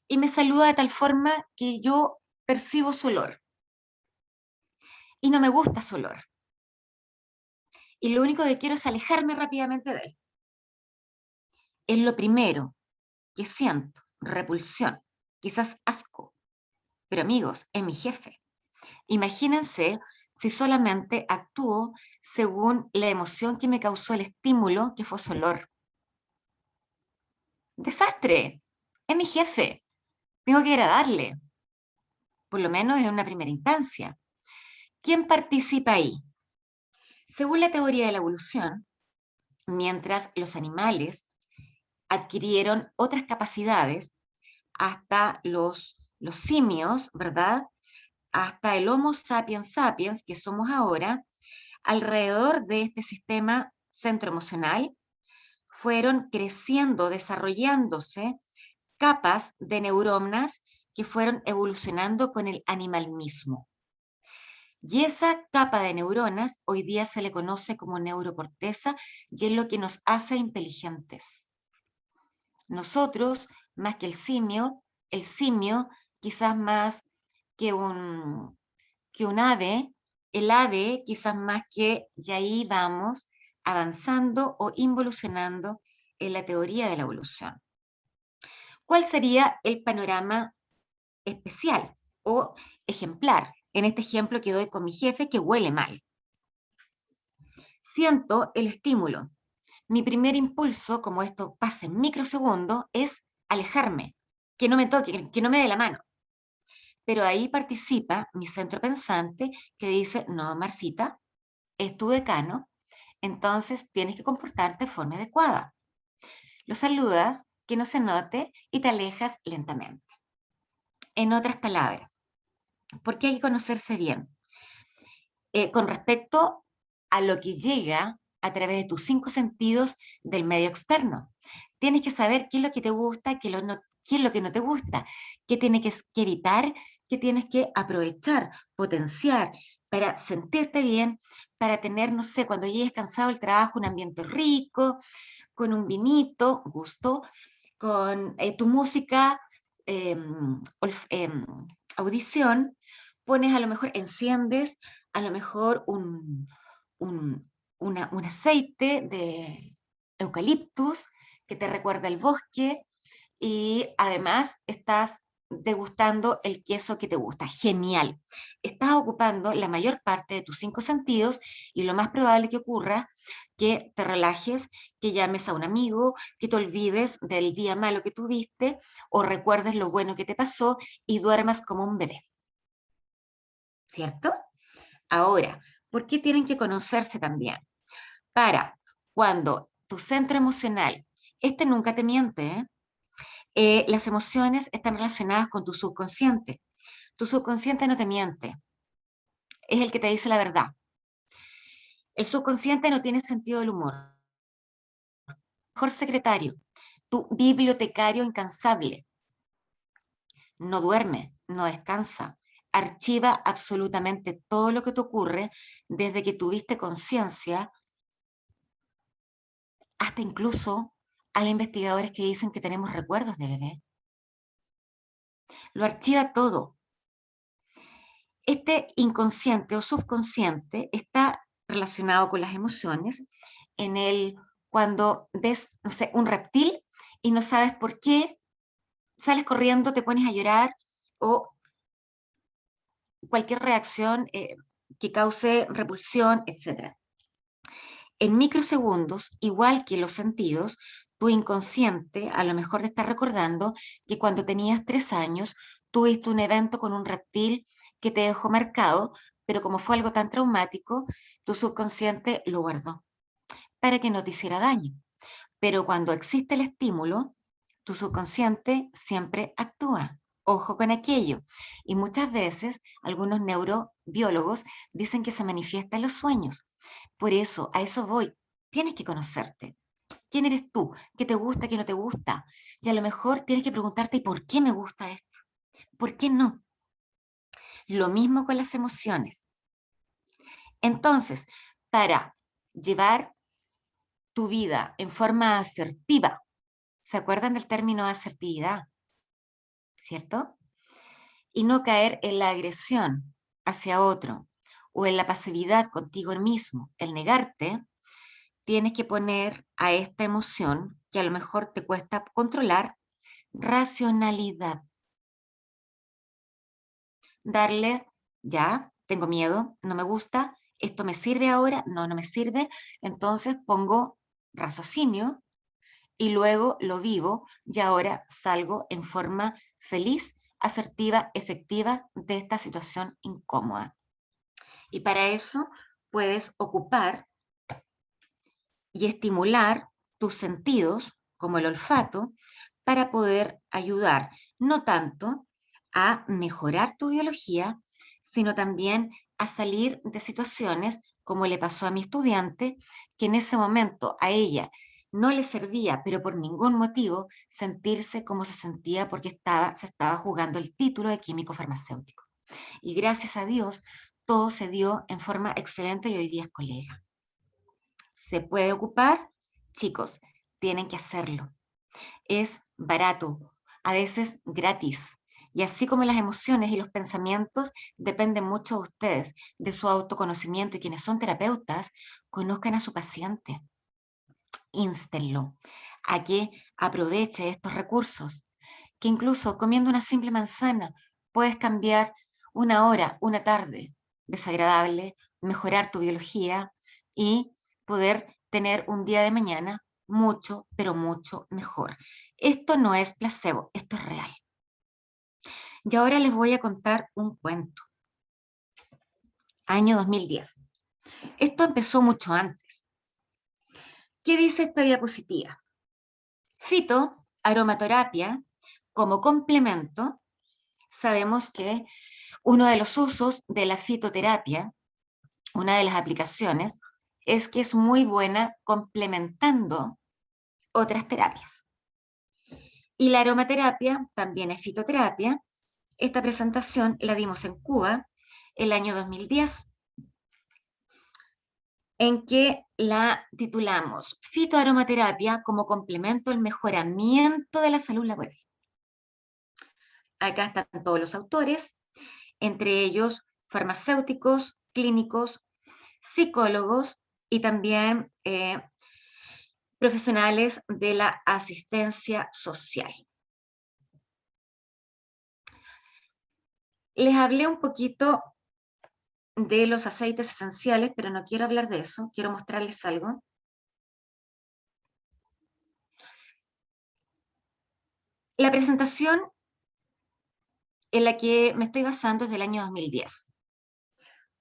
Y me saluda de tal forma que yo percibo su olor. Y no me gusta su olor. Y lo único que quiero es alejarme rápidamente de él. Es lo primero que siento, repulsión, quizás asco. Pero amigos, es mi jefe. Imagínense si solamente actúo según la emoción que me causó el estímulo, que fue su olor. ¡Desastre! Es mi jefe. Tengo que agradarle, por lo menos en una primera instancia. ¿Quién participa ahí? Según la teoría de la evolución, mientras los animales adquirieron otras capacidades, hasta los simios, ¿verdad? Hasta el Homo sapiens sapiens, que somos ahora, alrededor de este sistema centroemocional, fueron creciendo, desarrollándose capas de neuronas que fueron evolucionando con el animal mismo. Y esa capa de neuronas hoy día se le conoce como neurocorteza y es lo que nos hace inteligentes. Nosotros, más que el simio quizás más que un ave, el ave quizás más que, y ahí vamos avanzando o involucionando en la teoría de la evolución. ¿Cuál sería el panorama especial o ejemplar? En este ejemplo que doy con mi jefe que huele mal. Siento el estímulo. Mi primer impulso, como esto pasa en microsegundos, es alejarme, que no me toque, que no me dé la mano. Pero ahí participa mi centro pensante que dice, no, Marcita, es tu decano, entonces tienes que comportarte de forma adecuada. Lo saludas, que no se note y te alejas lentamente. En otras palabras, ¿por qué hay que conocerse bien? Con respecto a lo que llega a través de tus 5 sentidos del medio externo. Tienes que saber qué es lo que te gusta, qué es lo que no te gusta, qué tienes que evitar, qué tienes que aprovechar, potenciar para sentirte bien, para tener, no sé, cuando llegues cansado del trabajo, un ambiente rico, con un vinito, gusto, con tu música, eh, audición, pones a lo mejor, enciendes a lo mejor un aceite de eucaliptus que te recuerda el bosque y además estás degustando el queso que te gusta. Genial. Estás ocupando la mayor parte de tus 5 sentidos y lo más probable que ocurra que te relajes, que llames a un amigo, que te olvides del día malo que tuviste o recuerdes lo bueno que te pasó y duermas como un bebé. ¿Cierto? Ahora, ¿por qué tienen que conocerse también? Para cuando tu centro emocional, este nunca te miente, las emociones están relacionadas con tu subconsciente. Tu subconsciente no te miente, es el que te dice la verdad. El subconsciente no tiene sentido del humor. Mejor secretario, tu bibliotecario incansable, no duerme, no descansa, archiva absolutamente todo lo que te ocurre desde que tuviste conciencia, hasta incluso hay investigadores que dicen que tenemos recuerdos de bebé. Lo archiva todo. Este inconsciente o subconsciente está relacionado con las emociones. Cuando ves, no sé, un reptil y no sabes por qué, sales corriendo, te pones a llorar o cualquier reacción que cause repulsión, etc. En microsegundos, igual que los sentidos, tu inconsciente a lo mejor te está recordando que cuando tenías 3 años tuviste un evento con un reptil que te dejó marcado, pero como fue algo tan traumático, tu subconsciente lo guardó para que no te hiciera daño. Pero cuando existe el estímulo, tu subconsciente siempre actúa. Ojo con aquello. Y muchas veces algunos neurobiólogos dicen que se manifiesta en los sueños. Por eso, a eso voy. Tienes que conocerte. ¿Quién eres tú? ¿Qué te gusta? ¿Qué no te gusta? Y a lo mejor tienes que preguntarte, ¿por qué me gusta esto? ¿Por qué no? Lo mismo con las emociones. Entonces, para llevar tu vida en forma asertiva, ¿se acuerdan del término asertividad? ¿Cierto? Y no caer en la agresión hacia otro o en la pasividad contigo mismo, el negarte, tienes que poner a esta emoción, que a lo mejor te cuesta controlar, racionalidad. Darle, ya, tengo miedo, no me gusta, esto me sirve ahora, no, no me sirve, entonces pongo raciocinio y luego lo vivo y ahora salgo en forma feliz, asertiva, efectiva de esta situación incómoda. Y para eso puedes ocupar y estimular tus sentidos, como el olfato, para poder ayudar no tanto a mejorar tu biología, sino también a salir de situaciones como le pasó a mi estudiante, que en ese momento a ella no le servía, pero por ningún motivo, sentirse como se sentía porque se estaba jugando el título de químico farmacéutico. Y gracias a Dios, todo se dio en forma excelente y hoy día es colega. ¿Se puede ocupar? Chicos, tienen que hacerlo. Es barato, a veces gratis. Y así como las emociones y los pensamientos dependen mucho de ustedes, de su autoconocimiento, y quienes son terapeutas, conozcan a su paciente. Instenlo a que aproveche estos recursos, que incluso comiendo una simple manzana puedes cambiar una hora, una tarde desagradable, mejorar tu biología y poder tener un día de mañana mucho, pero mucho mejor. Esto no es placebo, esto es real. Y ahora les voy a contar un cuento. Año 2010. Esto empezó mucho antes. ¿Qué dice esta diapositiva? Fitoaromaterapia como complemento. Sabemos que uno de los usos de la fitoterapia, una de las aplicaciones, es que es muy buena complementando otras terapias. Y la aromaterapia también es fitoterapia. Esta presentación la dimos en Cuba el año 2010, en que la titulamos Fitoaromaterapia como complemento al mejoramiento de la salud laboral. Acá están todos los autores, entre ellos farmacéuticos, clínicos, psicólogos y también profesionales de la asistencia social. Les hablé un poquito de los aceites esenciales, pero no quiero hablar de eso, quiero mostrarles algo. La presentación en la que me estoy basando es del año 2010,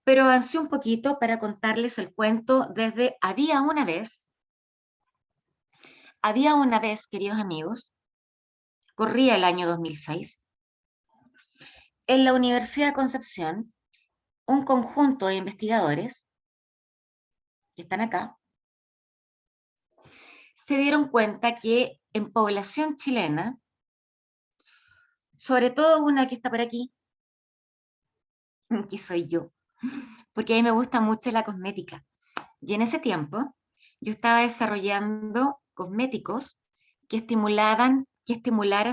pero avancé un poquito para contarles el cuento desde había una vez, queridos amigos, corría el año 2006, en la Universidad de Concepción, un conjunto de investigadores que están acá, se dieron cuenta que en población chilena, sobre todo una que está por aquí, que soy yo, porque a mí me gusta mucho la cosmética. Y en ese tiempo yo estaba desarrollando cosméticos que estimularan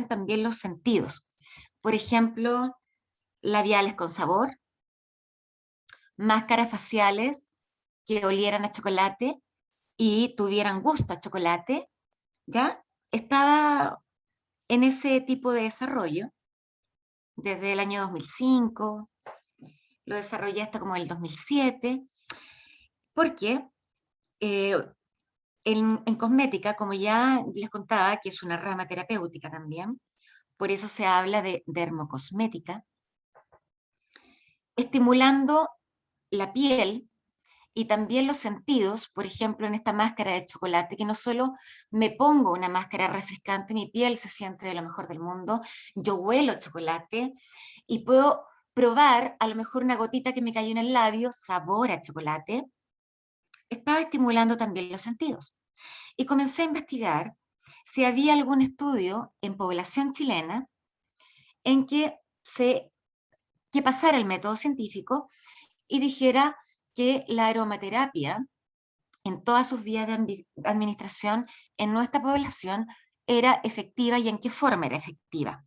también los sentidos. Por ejemplo, labiales con sabor, máscaras faciales que olieran a chocolate y tuvieran gusto a chocolate, ¿ya? Estaba en ese tipo de desarrollo desde el año 2005, lo desarrollé hasta como el 2007, porque eh, en cosmética, como ya les contaba, que es una rama terapéutica también, por eso se habla de dermocosmética, estimulando la piel y también los sentidos, por ejemplo, en esta máscara de chocolate, que no solo me pongo una máscara refrescante, mi piel se siente de lo mejor del mundo, yo huelo chocolate y puedo probar a lo mejor una gotita que me cayó en el labio, sabor a chocolate, estaba estimulando también los sentidos. Y comencé a investigar si había algún estudio en población chilena en que pasara el método científico y dijera que la aromaterapia en todas sus vías de administración en nuestra población era efectiva y en qué forma era efectiva.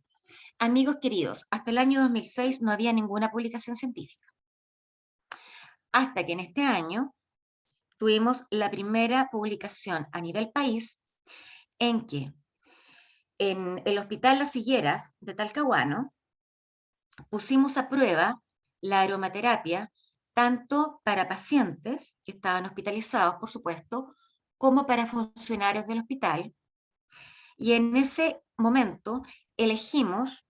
Amigos queridos, hasta el año 2006 no había ninguna publicación científica. Hasta que en este año tuvimos la primera publicación a nivel país en que en el Hospital Las Higueras de Talcahuano pusimos a prueba la aromaterapia tanto para pacientes que estaban hospitalizados, por supuesto, como para funcionarios del hospital. Y en ese momento elegimos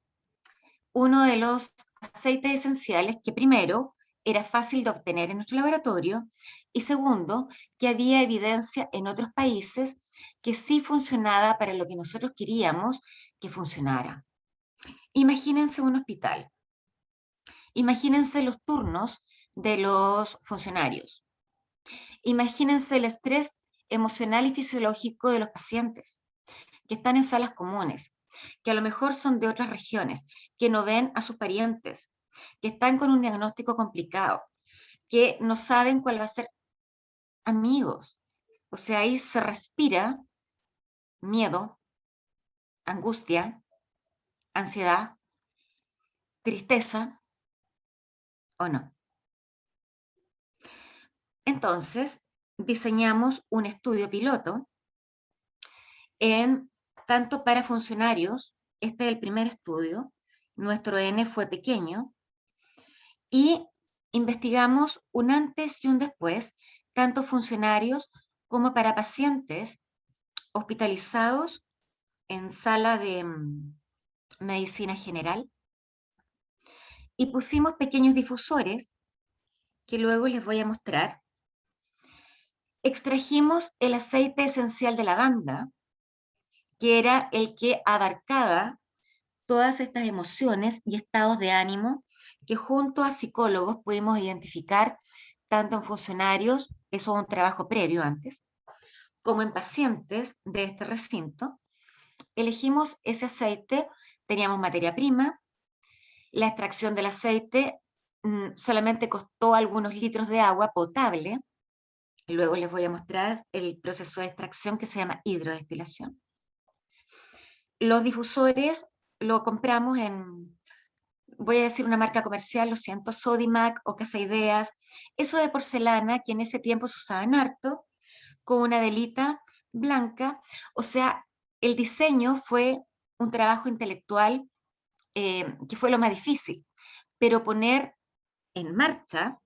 uno de los aceites esenciales que primero era fácil de obtener en nuestro laboratorio y segundo, que había evidencia en otros países que sí funcionaba para lo que nosotros queríamos que funcionara. Imagínense un hospital, imagínense los turnos de los funcionarios, imagínense el estrés emocional y fisiológico de los pacientes que están en salas comunes, que a lo mejor son de otras regiones, que no ven a sus parientes, que están con un diagnóstico complicado, que no saben cuál va a ser. Amigos, o sea, ahí se respira miedo, angustia, ansiedad, tristeza, ¿o no? Entonces, diseñamos un estudio piloto en tanto para funcionarios, este es el primer estudio, nuestro N fue pequeño, y investigamos un antes y un después, tanto funcionarios como para pacientes hospitalizados en sala de medicina general, y pusimos pequeños difusores que luego les voy a mostrar. Extrajimos el aceite esencial de lavanda, que era el que abarcaba todas estas emociones y estados de ánimo que junto a psicólogos pudimos identificar tanto en funcionarios, eso es un trabajo previo antes, como en pacientes de este recinto. Elegimos ese aceite, teníamos materia prima, la extracción del aceite solamente costó algunos litros de agua potable, luego les voy a mostrar el proceso de extracción que se llama hidrodestilación. Los difusores lo compramos en, voy a decir una marca comercial, lo siento, Sodimac o Casa Ideas, eso de porcelana que en ese tiempo se usaba en harto, con una velita blanca, o sea, el diseño fue un trabajo intelectual que fue lo más difícil, pero poner en marcha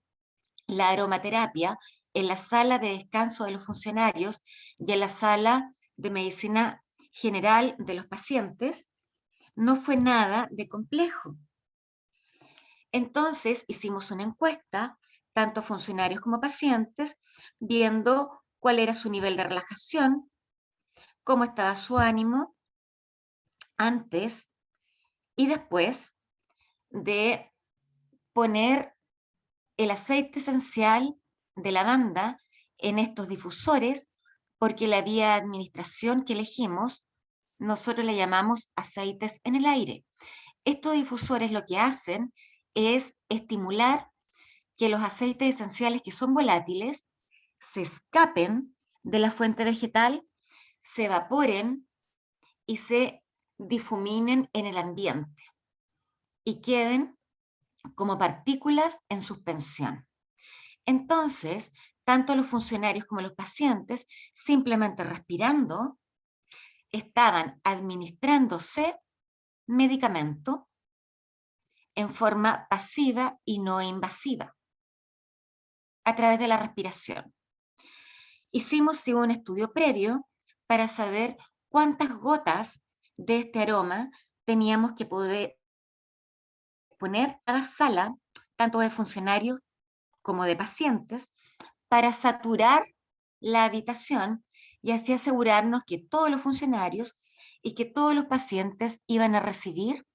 la aromaterapia en la sala de descanso de los funcionarios y en la sala de medicina general de los pacientes no fue nada de complejo. Entonces hicimos una encuesta, tanto funcionarios como pacientes, viendo cuál era su nivel de relajación, cómo estaba su ánimo antes y después de poner el aceite esencial de lavanda en estos difusores, porque la vía de administración que elegimos, nosotros le llamamos aceites en el aire. Estos difusores lo que hacen es estimular que los aceites esenciales que son volátiles se escapen de la fuente vegetal, se evaporen y se difuminen en el ambiente y queden como partículas en suspensión. Entonces, tanto los funcionarios como los pacientes, simplemente respirando, estaban administrándose medicamento en forma pasiva y no invasiva, a través de la respiración. Hicimos sí, un estudio previo para saber cuántas gotas de este aroma teníamos que poder poner a cada sala, tanto de funcionarios como de pacientes, para saturar la habitación y así asegurarnos que todos los funcionarios y que todos los pacientes iban a recibir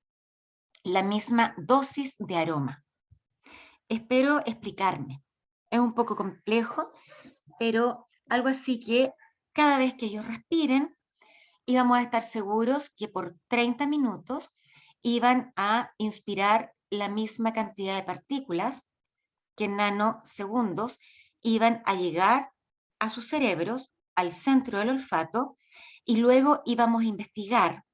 la misma dosis de aroma. Espero explicarme. Es un poco complejo, pero algo así que cada vez que ellos respiren, íbamos a estar seguros que por 30 minutos iban a inspirar la misma cantidad de partículas que en nanosegundos iban a llegar a sus cerebros, al centro del olfato, y luego íbamos a investigar,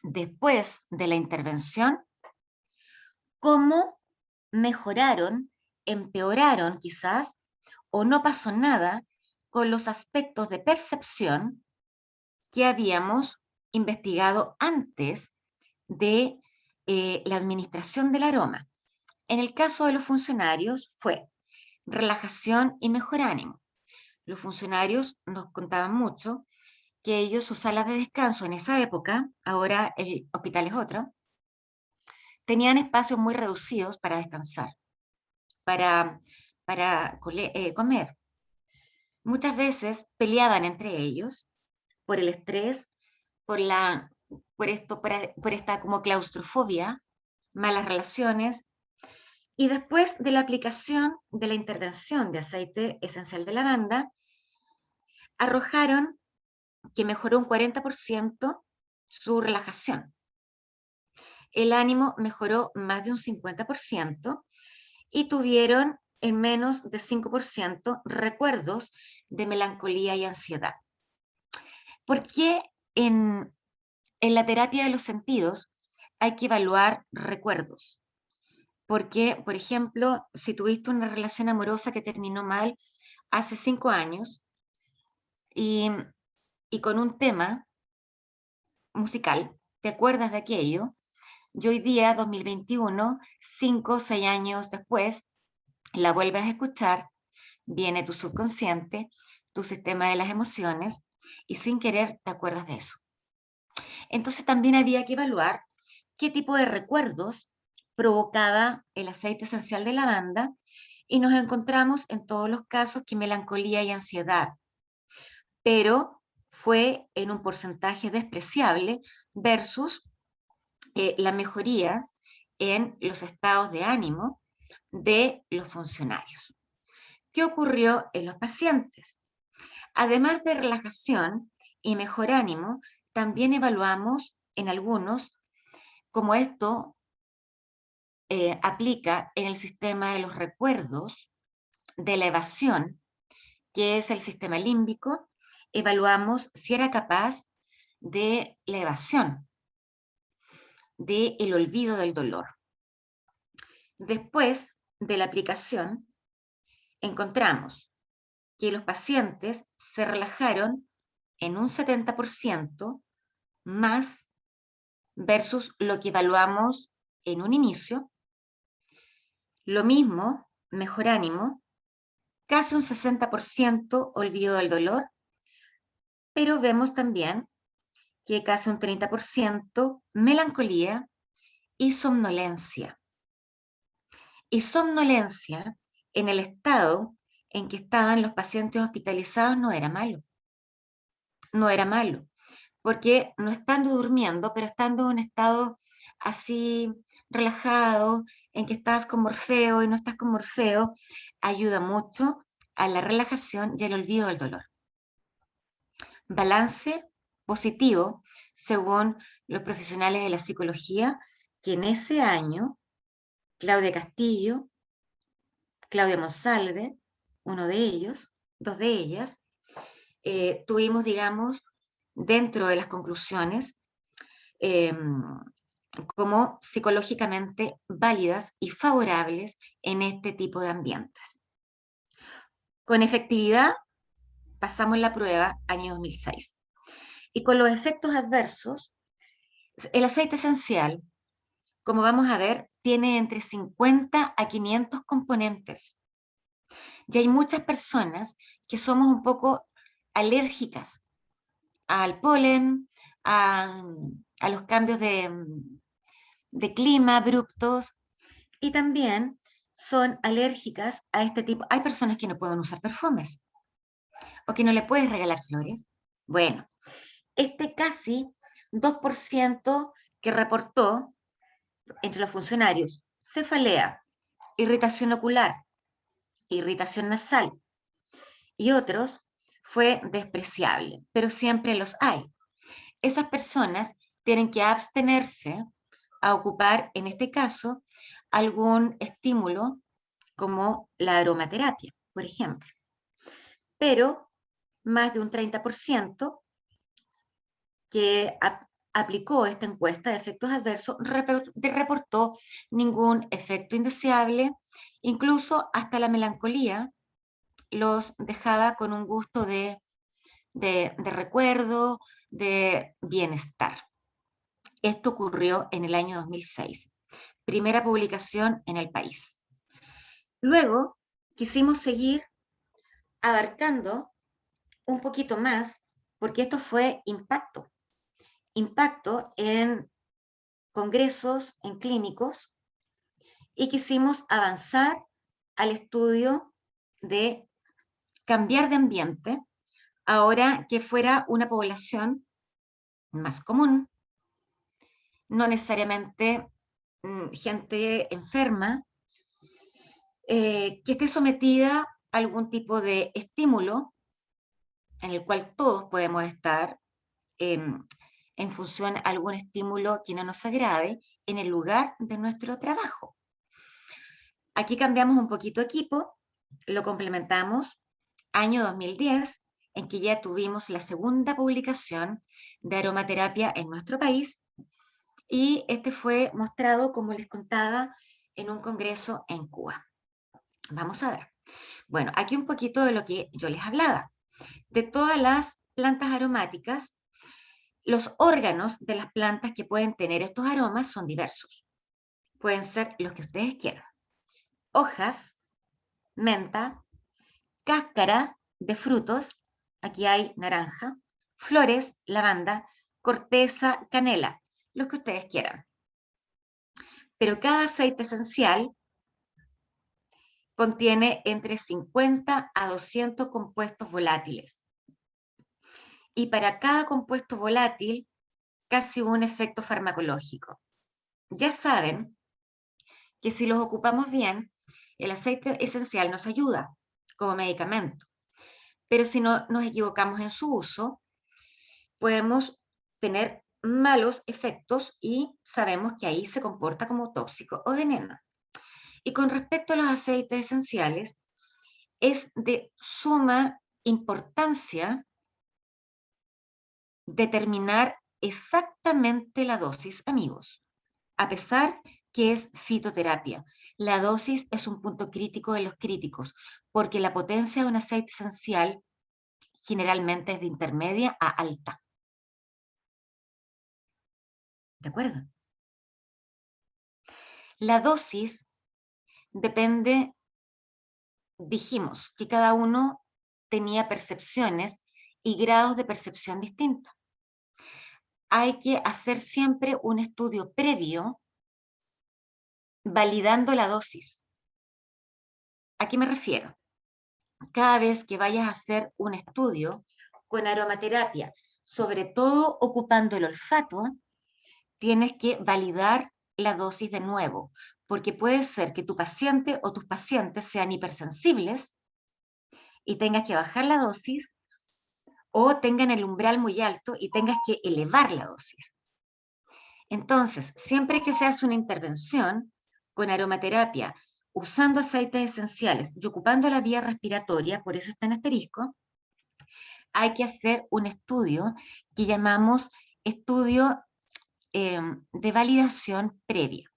después de la intervención, cómo mejoraron, empeoraron quizás, o no pasó nada con los aspectos de percepción que habíamos investigado antes de la administración del aroma. En el caso de los funcionarios fue relajación y mejor ánimo. Los funcionarios nos contaban mucho que ellos, sus salas de descanso en esa época, ahora el hospital es otro, tenían espacios muy reducidos para descansar, para, comer. Muchas veces peleaban entre ellos por el estrés, por esta como claustrofobia, malas relaciones, y después de la aplicación de la intervención de aceite esencial de lavanda, arrojaron que mejoró un 40% su relajación. El ánimo mejoró más de un 50% y tuvieron en menos de 5% recuerdos de melancolía y ansiedad. ¿Por qué en la terapia de los sentidos hay que evaluar recuerdos? Porque, por ejemplo, si tuviste una relación amorosa que terminó mal hace 5 años y con un tema musical, te acuerdas de aquello, y hoy día, 2021, 5 o 6 años después, la vuelves a escuchar, viene tu subconsciente, tu sistema de las emociones, y sin querer te acuerdas de eso. Entonces también había que evaluar qué tipo de recuerdos provocaba el aceite esencial de lavanda, y nos encontramos en todos los casos que melancolía y ansiedad, pero fue en un porcentaje despreciable versus las mejorías en los estados de ánimo de los funcionarios. ¿Qué ocurrió en los pacientes? Además de relajación y mejor ánimo, también evaluamos en algunos cómo esto aplica en el sistema de los recuerdos, de la evasión, que es el sistema límbico. Evaluamos si era capaz de la evasión, del olvido del dolor. Después de la aplicación, encontramos que los pacientes se relajaron en un 70% más versus lo que evaluamos en un inicio. Lo mismo, mejor ánimo, casi un 60% olvido del dolor, pero vemos también que casi un 30% melancolía y somnolencia. Y somnolencia en el estado en que estaban los pacientes hospitalizados no era malo. No era malo, porque no estando durmiendo, pero estando en un estado así relajado, en que estás con Morfeo y no estás con Morfeo, ayuda mucho a la relajación y al olvido del dolor. Balance positivo, según los profesionales de la psicología, que en ese año, Claudia Castillo, Claudia Monsalve, uno de ellos, dos de ellas, tuvimos, digamos, dentro de las conclusiones, como psicológicamente válidas y favorables en este tipo de ambientes. Con efectividad, pasamos la prueba año 2006. Y con los efectos adversos, el aceite esencial, como vamos a ver, tiene entre 50 a 500 componentes. Y hay muchas personas que somos un poco alérgicas al polen, a los cambios de clima abruptos, y también son alérgicas a este tipo. Hay personas que no pueden usar perfumes o que no le puedes regalar flores. Bueno, este casi 2% que reportó entre los funcionarios cefalea, irritación ocular, irritación nasal y otros fue despreciable, pero siempre los hay. Esas personas tienen que abstenerse a ocupar, en este caso, algún estímulo como la aromaterapia, por ejemplo. Pero más de un 30% que aplicó esta encuesta de efectos adversos reportó ningún efecto indeseable, incluso hasta la melancolía los dejaba con un gusto de recuerdo, de bienestar. Esto ocurrió en el año 2006, primera publicación en el país. Luego quisimos seguir abarcando un poquito más, porque esto fue impacto en congresos, en clínicos, y quisimos avanzar al estudio de cambiar de ambiente, ahora que fuera una población más común, no necesariamente gente enferma, que esté sometida a algún tipo de estímulo en el cual todos podemos estar en función a algún estímulo que no nos agrade en el lugar de nuestro trabajo. Aquí cambiamos un poquito equipo, lo complementamos año 2010, en que ya tuvimos la segunda publicación de aromaterapia en nuestro país, y este fue mostrado, como les contaba, en un congreso en Cuba. Vamos a ver. Bueno, aquí un poquito de lo que yo les hablaba. De todas las plantas aromáticas, los órganos de las plantas que pueden tener estos aromas son diversos. Pueden ser los que ustedes quieran. Hojas, menta, cáscara de frutos, aquí hay naranja, flores, lavanda, corteza, canela, los que ustedes quieran. Pero cada aceite esencial contiene entre 50 a 200 compuestos volátiles. Y para cada compuesto volátil, casi un efecto farmacológico. Ya saben que si los ocupamos bien, el aceite esencial nos ayuda como medicamento. Pero si no nos equivocamos en su uso, podemos tener malos efectos y sabemos que ahí se comporta como tóxico o veneno. Y con respecto a los aceites esenciales, es de suma importancia determinar exactamente la dosis, amigos, a pesar que es fitoterapia. La dosis es un punto crítico de los críticos, porque la potencia de un aceite esencial generalmente es de intermedia a alta. ¿De acuerdo? La dosis depende, dijimos, que cada uno tenía percepciones y grados de percepción distintos. Hay que hacer siempre un estudio previo validando la dosis. ¿A qué me refiero? Cada vez que vayas a hacer un estudio con aromaterapia, sobre todo ocupando el olfato, tienes que validar la dosis de nuevo, porque puede ser que tu paciente o tus pacientes sean hipersensibles y tengas que bajar la dosis, o tengan el umbral muy alto y tengas que elevar la dosis. Entonces, siempre que se hace una intervención con aromaterapia, usando aceites esenciales y ocupando la vía respiratoria, por eso está en asterisco, hay que hacer un estudio que llamamos estudio de validación previa,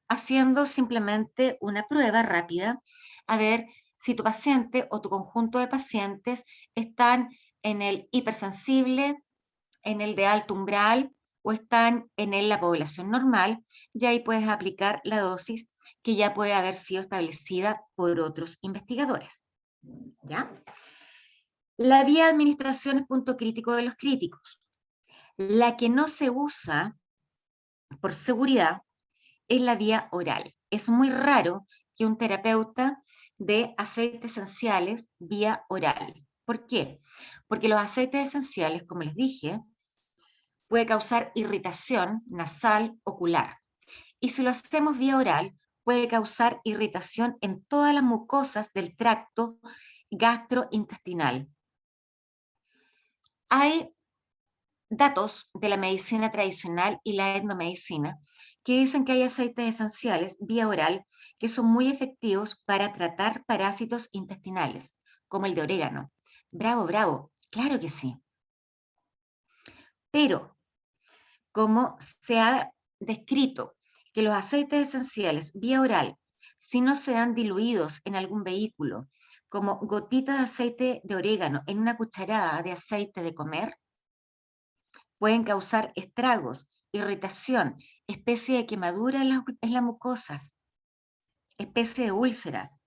haciendo simplemente una prueba rápida a ver si tu paciente o tu conjunto de pacientes están en el hipersensible, en el de alto umbral o están en la población normal, y ahí puedes aplicar la dosis que ya puede haber sido establecida por otros investigadores. ¿Ya? La vía de administración es punto crítico de los críticos. La que no se usa por seguridad es la vía oral. Es muy raro que un terapeuta dé aceites esenciales vía oral. ¿Por qué? Porque los aceites esenciales, como les dije, puede causar irritación nasal, ocular. Y si lo hacemos vía oral, puede causar irritación en todas las mucosas del tracto gastrointestinal. Hay datos de la medicina tradicional y la etnomedicina que dicen que hay aceites esenciales vía oral que son muy efectivos para tratar parásitos intestinales, como el de orégano. Bravo, bravo, claro que sí. Pero, como se ha descrito que los aceites esenciales vía oral, si no se dan diluidos en algún vehículo, como gotitas de aceite de orégano en una cucharada de aceite de comer, pueden causar estragos, irritación, especie de quemadura en las mucosas, especie de úlceras.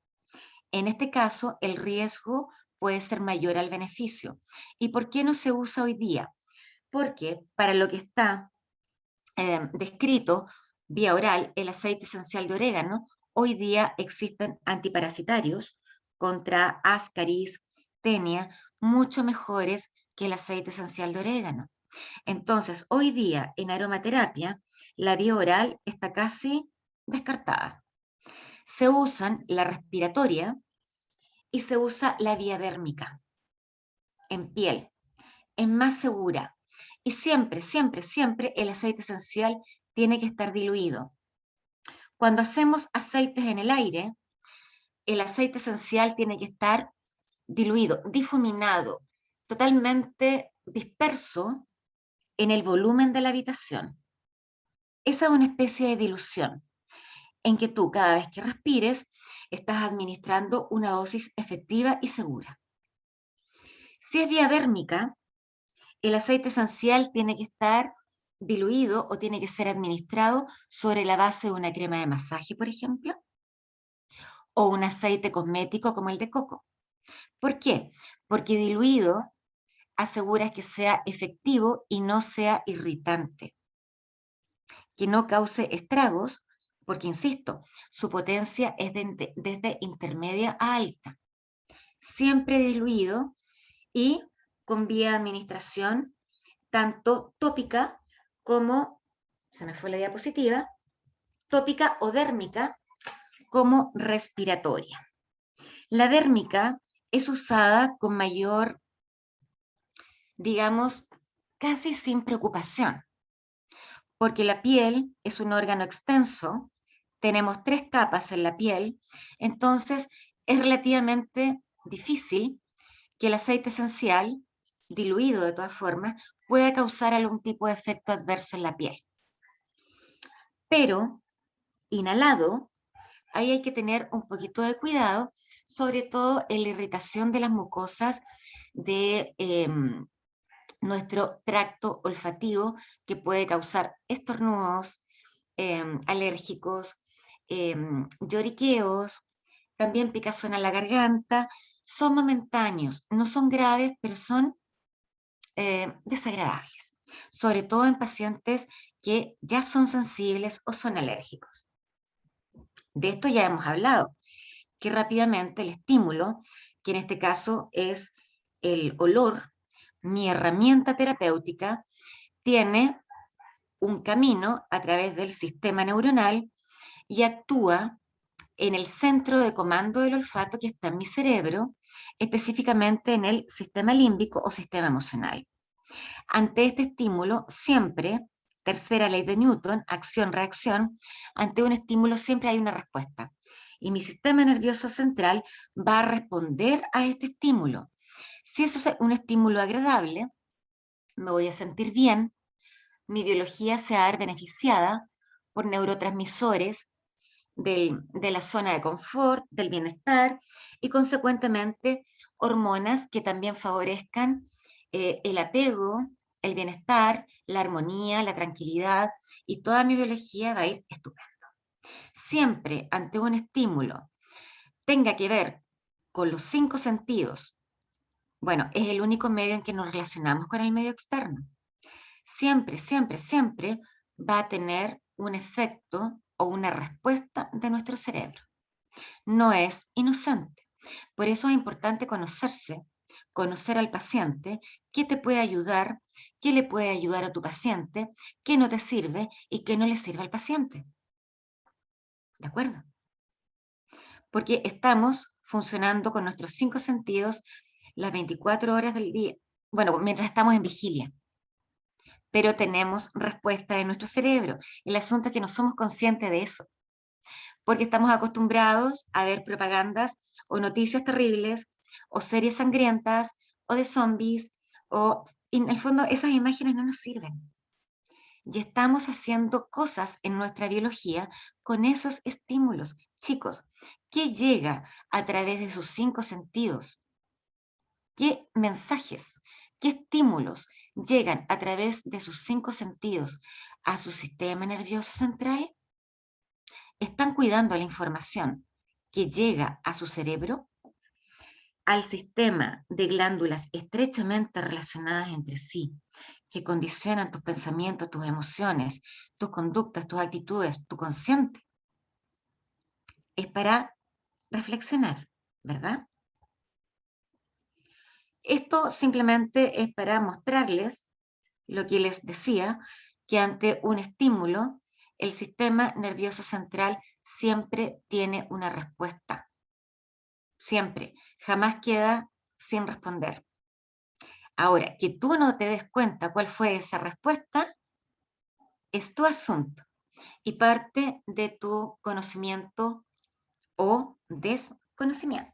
En este caso, el riesgo puede ser mayor al beneficio. ¿Y por qué no se usa hoy día? Porque para lo que está descrito vía oral, el aceite esencial de orégano, hoy día existen antiparasitarios contra ascaris, tenia, mucho mejores que el aceite esencial de orégano. Entonces, hoy día en aromaterapia, la vía oral está casi descartada. Se usan la respiratoria y se usa la vía dérmica en piel. Es más segura. Y siempre, siempre, siempre el aceite esencial tiene que estar diluido. Cuando hacemos aceites en el aire, el aceite esencial tiene que estar diluido, difuminado, totalmente disperso en el volumen de la habitación. Esa es una especie de dilución en que tú cada vez que respires estás administrando una dosis efectiva y segura. Si es vía dérmica, el aceite esencial tiene que estar diluido o tiene que ser administrado sobre la base de una crema de masaje, por ejemplo, o un aceite cosmético como el de coco. ¿Por qué? Porque diluido asegura que sea efectivo y no sea irritante, que no cause estragos, porque, insisto, su potencia es desde intermedia a alta. Siempre diluido y con vía de administración tanto tópica como, se me fue la diapositiva, tópica o dérmica como respiratoria. La dérmica es usada con mayor, digamos, casi sin preocupación, porque la piel es un órgano extenso, tenemos 3 capas en la piel, entonces es relativamente difícil que el aceite esencial, diluido de todas formas, pueda causar algún tipo de efecto adverso en la piel. Pero, inhalado, ahí hay que tener un poquito de cuidado, sobre todo en la irritación de las mucosas de nuestro tracto olfativo, que puede causar estornudos, alérgicos, lloriqueos, también picazón en la garganta. Son momentáneos, no son graves, pero son desagradables, sobre todo en pacientes que ya son sensibles o son alérgicos. De esto ya hemos hablado, que rápidamente el estímulo, que en este caso es el olor, mi herramienta terapéutica, tiene un camino a través del sistema neuronal y actúa en el centro de comando del olfato que está en mi cerebro, específicamente en el sistema límbico o sistema emocional. Ante este estímulo, siempre, tercera ley de Newton, acción-reacción, ante un estímulo siempre hay una respuesta. Y mi sistema nervioso central va a responder a este estímulo. Si eso es un estímulo agradable, me voy a sentir bien, mi biología se va a ver beneficiada por neurotransmisores de la zona de confort, del bienestar, y consecuentemente hormonas que también favorezcan el apego, el bienestar, la armonía, la tranquilidad, y toda mi biología va a ir estupendo. Siempre ante un estímulo tenga que ver con los 5 sentidos, bueno, es el único medio en que nos relacionamos con el medio externo. Siempre, siempre, siempre va a tener un efecto o una respuesta de nuestro cerebro. No es inocente. Por eso es importante conocerse, conocer al paciente, qué te puede ayudar, qué le puede ayudar a tu paciente, qué no te sirve y qué no le sirve al paciente. ¿De acuerdo? Porque estamos funcionando con nuestros 5 sentidos las 24 horas del día. Bueno, mientras estamos en vigilia. Pero tenemos respuesta en nuestro cerebro. El asunto es que no somos conscientes de eso, porque estamos acostumbrados a ver propagandas o noticias terribles, o series sangrientas, o de zombies, y en el fondo esas imágenes no nos sirven. Y estamos haciendo cosas en nuestra biología con esos estímulos. Chicos, ¿qué llega a través de sus 5 sentidos? ¿Qué mensajes, qué estímulos llegan a través de sus 5 sentidos a su sistema nervioso central? ¿Están cuidando la información que llega a su cerebro? Al sistema de glándulas estrechamente relacionadas entre sí, que condicionan tus pensamientos, tus emociones, tus conductas, tus actitudes, tu consciente. Es para reflexionar, ¿verdad? Esto simplemente es para mostrarles lo que les decía, que ante un estímulo, el sistema nervioso central siempre tiene una respuesta. Siempre. Jamás queda sin responder. Ahora, que tú no te des cuenta cuál fue esa respuesta, es tu asunto y parte de tu conocimiento o desconocimiento.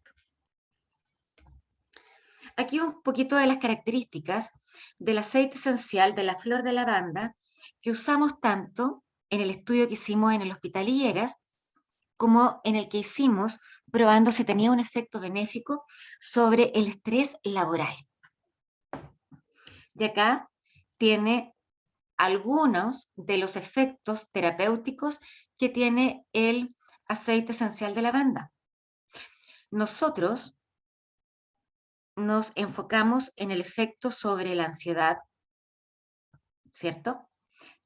Aquí un poquito de las características del aceite esencial de la flor de lavanda que usamos tanto en el estudio que hicimos en el Hospital Higueras como en el que hicimos probando si tenía un efecto benéfico sobre el estrés laboral. Y acá tiene algunos de los efectos terapéuticos que tiene el aceite esencial de lavanda. Nosotros nos enfocamos en el efecto sobre la ansiedad, ¿cierto?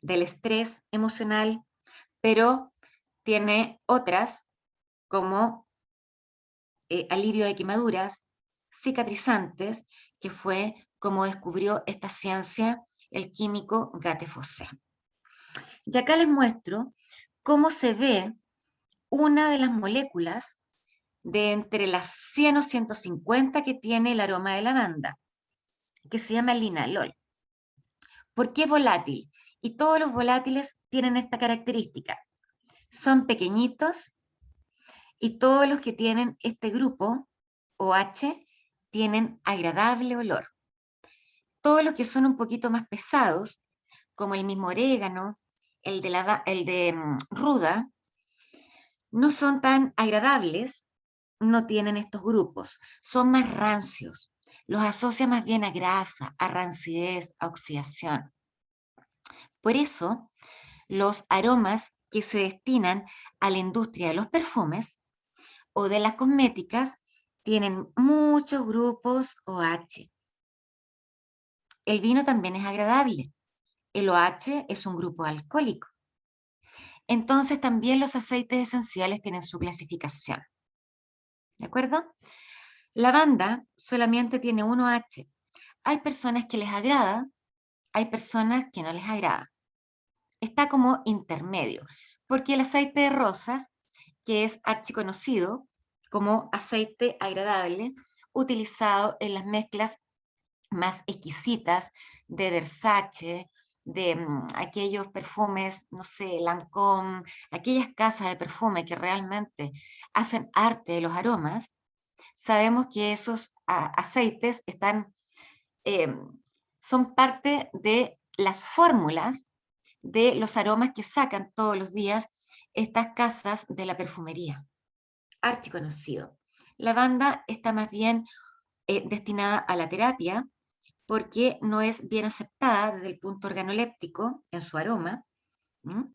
Del estrés emocional, pero tiene otras como alivio de quemaduras, cicatrizantes, que fue como descubrió esta ciencia el químico Gate Fossé. Y acá les muestro cómo se ve una de las moléculas de entre las 100 o 150 que tiene el aroma de lavanda, que se llama linalol. ¿Por qué es volátil? Y todos los volátiles tienen esta característica. Son pequeñitos y todos los que tienen este grupo, OH, tienen agradable olor. Todos los que son un poquito más pesados, como el mismo orégano, el de ruda, no son tan agradables, no tienen estos grupos, son más rancios, los asocia más bien a grasa, a rancidez, a oxidación. Por eso, los aromas que se destinan a la industria de los perfumes o de las cosméticas tienen muchos grupos OH. El vino también es agradable. El OH es un grupo alcohólico. Entonces también los aceites esenciales tienen su clasificación. ¿De acuerdo? Lavanda solamente tiene un OH. Hay personas que les agrada, hay personas que no les agrada. Está como intermedio, porque el aceite de rosas, que es archiconocido como aceite agradable, utilizado en las mezclas más exquisitas de Versace, de aquellos perfumes, no sé, Lancôme, aquellas casas de perfume que realmente hacen arte de los aromas, sabemos que esos aceites son parte de las fórmulas de los aromas que sacan todos los días estas casas de la perfumería, archiconocido. Lavanda está más bien destinada a la terapia porque no es bien aceptada desde el punto organoléptico en su aroma, ¿m?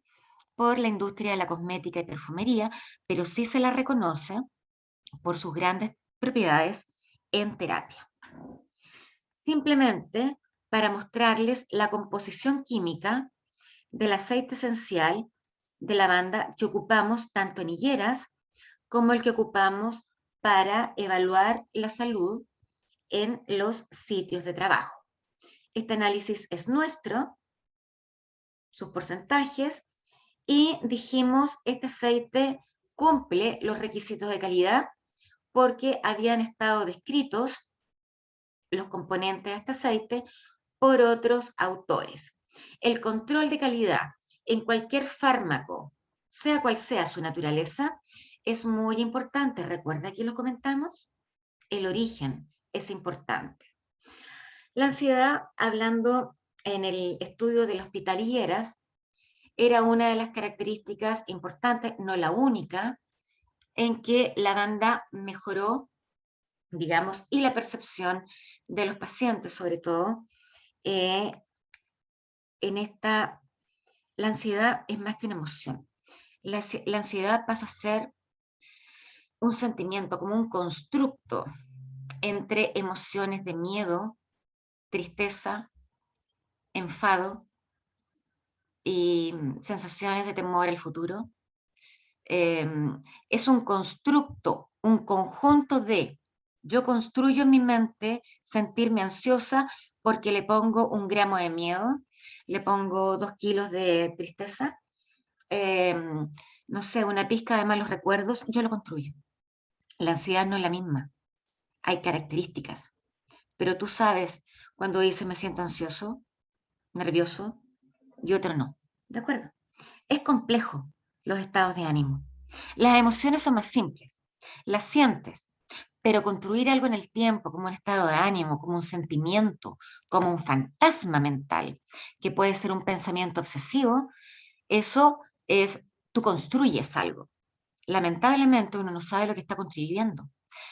por la industria de la cosmética y perfumería, pero sí se la reconoce por sus grandes propiedades en terapia. Simplemente para mostrarles la composición química del aceite esencial de lavanda que ocupamos tanto en higueras como el que ocupamos para evaluar la salud en los sitios de trabajo. Este análisis es nuestro, sus porcentajes, y dijimos este aceite cumple los requisitos de calidad porque habían estado descritos los componentes de este aceite por otros autores. El control de calidad en cualquier fármaco, sea cual sea su naturaleza, es muy importante. Recuerda que lo comentamos, el origen es importante. La ansiedad, hablando en el estudio del Hospital Higueras, era una de las características importantes, no la única, en que la lavanda mejoró, digamos, y la percepción de los pacientes, sobre todo, la ansiedad es más que una emoción. La ansiedad pasa a ser un sentimiento, como un constructo entre emociones de miedo, tristeza, enfado y sensaciones de temor al futuro. Es un constructo, un conjunto de, yo construyo en mi mente sentirme ansiosa porque le pongo 1 gramo de miedo, le pongo 2 kilos de tristeza, no sé, una pizca de malos recuerdos, yo lo construyo. La ansiedad no es la misma, hay características, pero tú sabes cuando dices me siento ansioso, nervioso, y otro no, ¿de acuerdo? Es complejo los estados de ánimo. Las emociones son más simples, las sientes, pero construir algo en el tiempo como un estado de ánimo, como un sentimiento, como un fantasma mental, que puede ser un pensamiento obsesivo, eso es, tú construyes algo. Lamentablemente uno no sabe lo que está construyendo.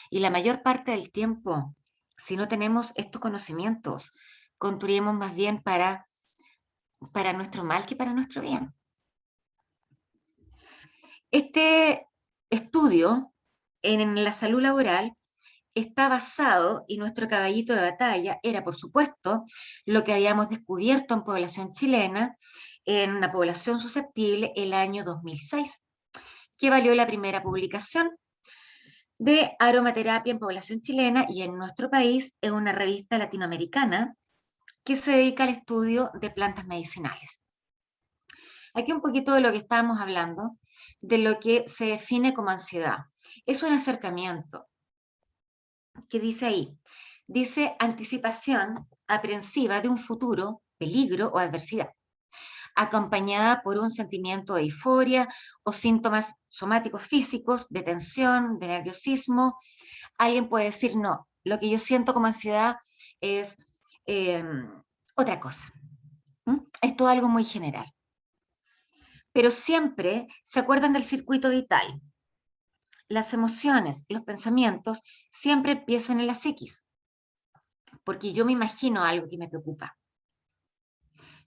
Y la mayor parte del tiempo, si no tenemos estos conocimientos, construimos más bien para nuestro mal que para nuestro bien. Este estudio en la salud laboral está basado, y nuestro caballito de batalla era, por supuesto, lo que habíamos descubierto en población chilena, en una población susceptible el año 2006, que valió la primera publicación de aromaterapia en población chilena y en nuestro país en una revista latinoamericana que se dedica al estudio de plantas medicinales. Aquí un poquito de lo que estábamos hablando, de lo que se define como ansiedad. Es un acercamiento que dice ahí, dice anticipación aprensiva de un futuro, peligro o adversidad, acompañada por un sentimiento de euforia o síntomas somáticos físicos, de tensión, de nerviosismo. Alguien puede decir, no, lo que yo siento como ansiedad es otra cosa. Esto es algo muy general. Pero siempre se acuerdan del circuito vital. Las emociones, los pensamientos, siempre empiezan en la psiquis, porque yo me imagino algo que me preocupa.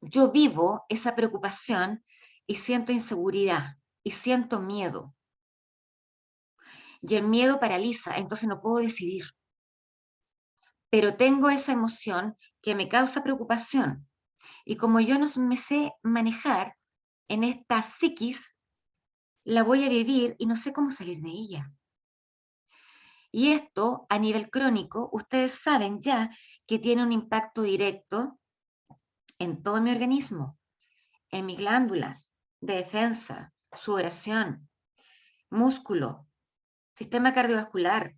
Yo vivo esa preocupación y siento inseguridad y siento miedo. Y el miedo paraliza, entonces no puedo decidir. Pero tengo esa emoción que me causa preocupación. Y como yo no me sé manejar en esta psiquis, la voy a vivir y no sé cómo salir de ella. Y esto, a nivel crónico, ustedes saben ya que tiene un impacto directo en todo mi organismo, en mis glándulas de defensa, sudoración, músculo, sistema cardiovascular,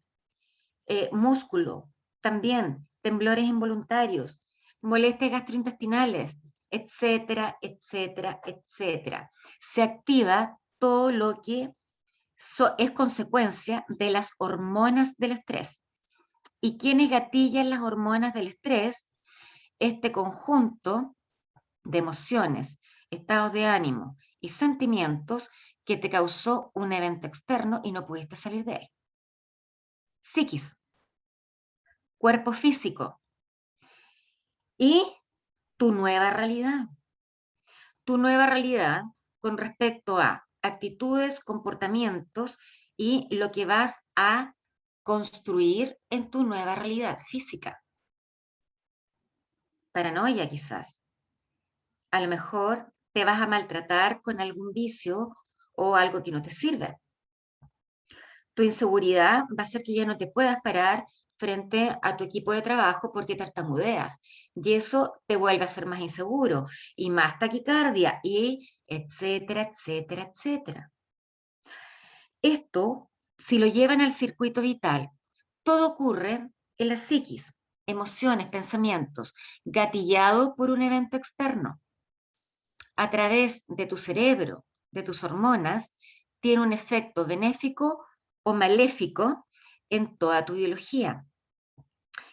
músculo, también temblores involuntarios, molestias gastrointestinales, etcétera, etcétera, etcétera. Se activa todo lo que es consecuencia de las hormonas del estrés. ¿Y quiénes gatillan las hormonas del estrés? Este conjunto de emociones, estados de ánimo y sentimientos que te causó un evento externo y no pudiste salir de él. Psiquis, cuerpo físico. Y tu nueva realidad. Tu nueva realidad con respecto a actitudes, comportamientos y lo que vas a construir en tu nueva realidad física. Paranoia quizás. A lo mejor te vas a maltratar con algún vicio o algo que no te sirve. Tu inseguridad va a hacer que ya no te puedas parar frente a tu equipo de trabajo porque tartamudeas. Y eso te vuelve a ser más inseguro y más taquicardia y etcétera, etcétera, etcétera. Esto, si lo llevan al circuito vital, todo ocurre en la psiquis, emociones, pensamientos, gatillado por un evento externo. A través de tu cerebro, de tus hormonas, tiene un efecto benéfico o maléfico en toda tu biología.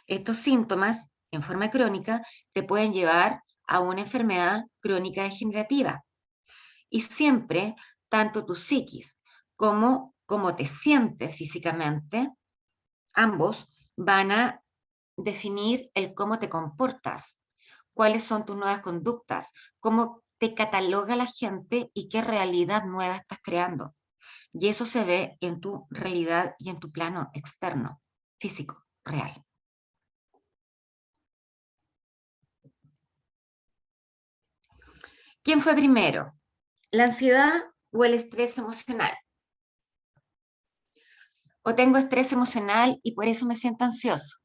Estos síntomas, en forma crónica, te pueden llevar a una enfermedad crónica degenerativa. Y siempre, tanto tu psiquis como cómo te sientes físicamente, ambos van a definir el cómo te comportas, cuáles son tus nuevas conductas, cómo te cataloga la gente y qué realidad nueva estás creando. Y eso se ve en tu realidad y en tu plano externo, físico, real. ¿Quién fue primero? ¿La ansiedad o el estrés emocional? ¿O tengo estrés emocional y por eso me siento ansioso?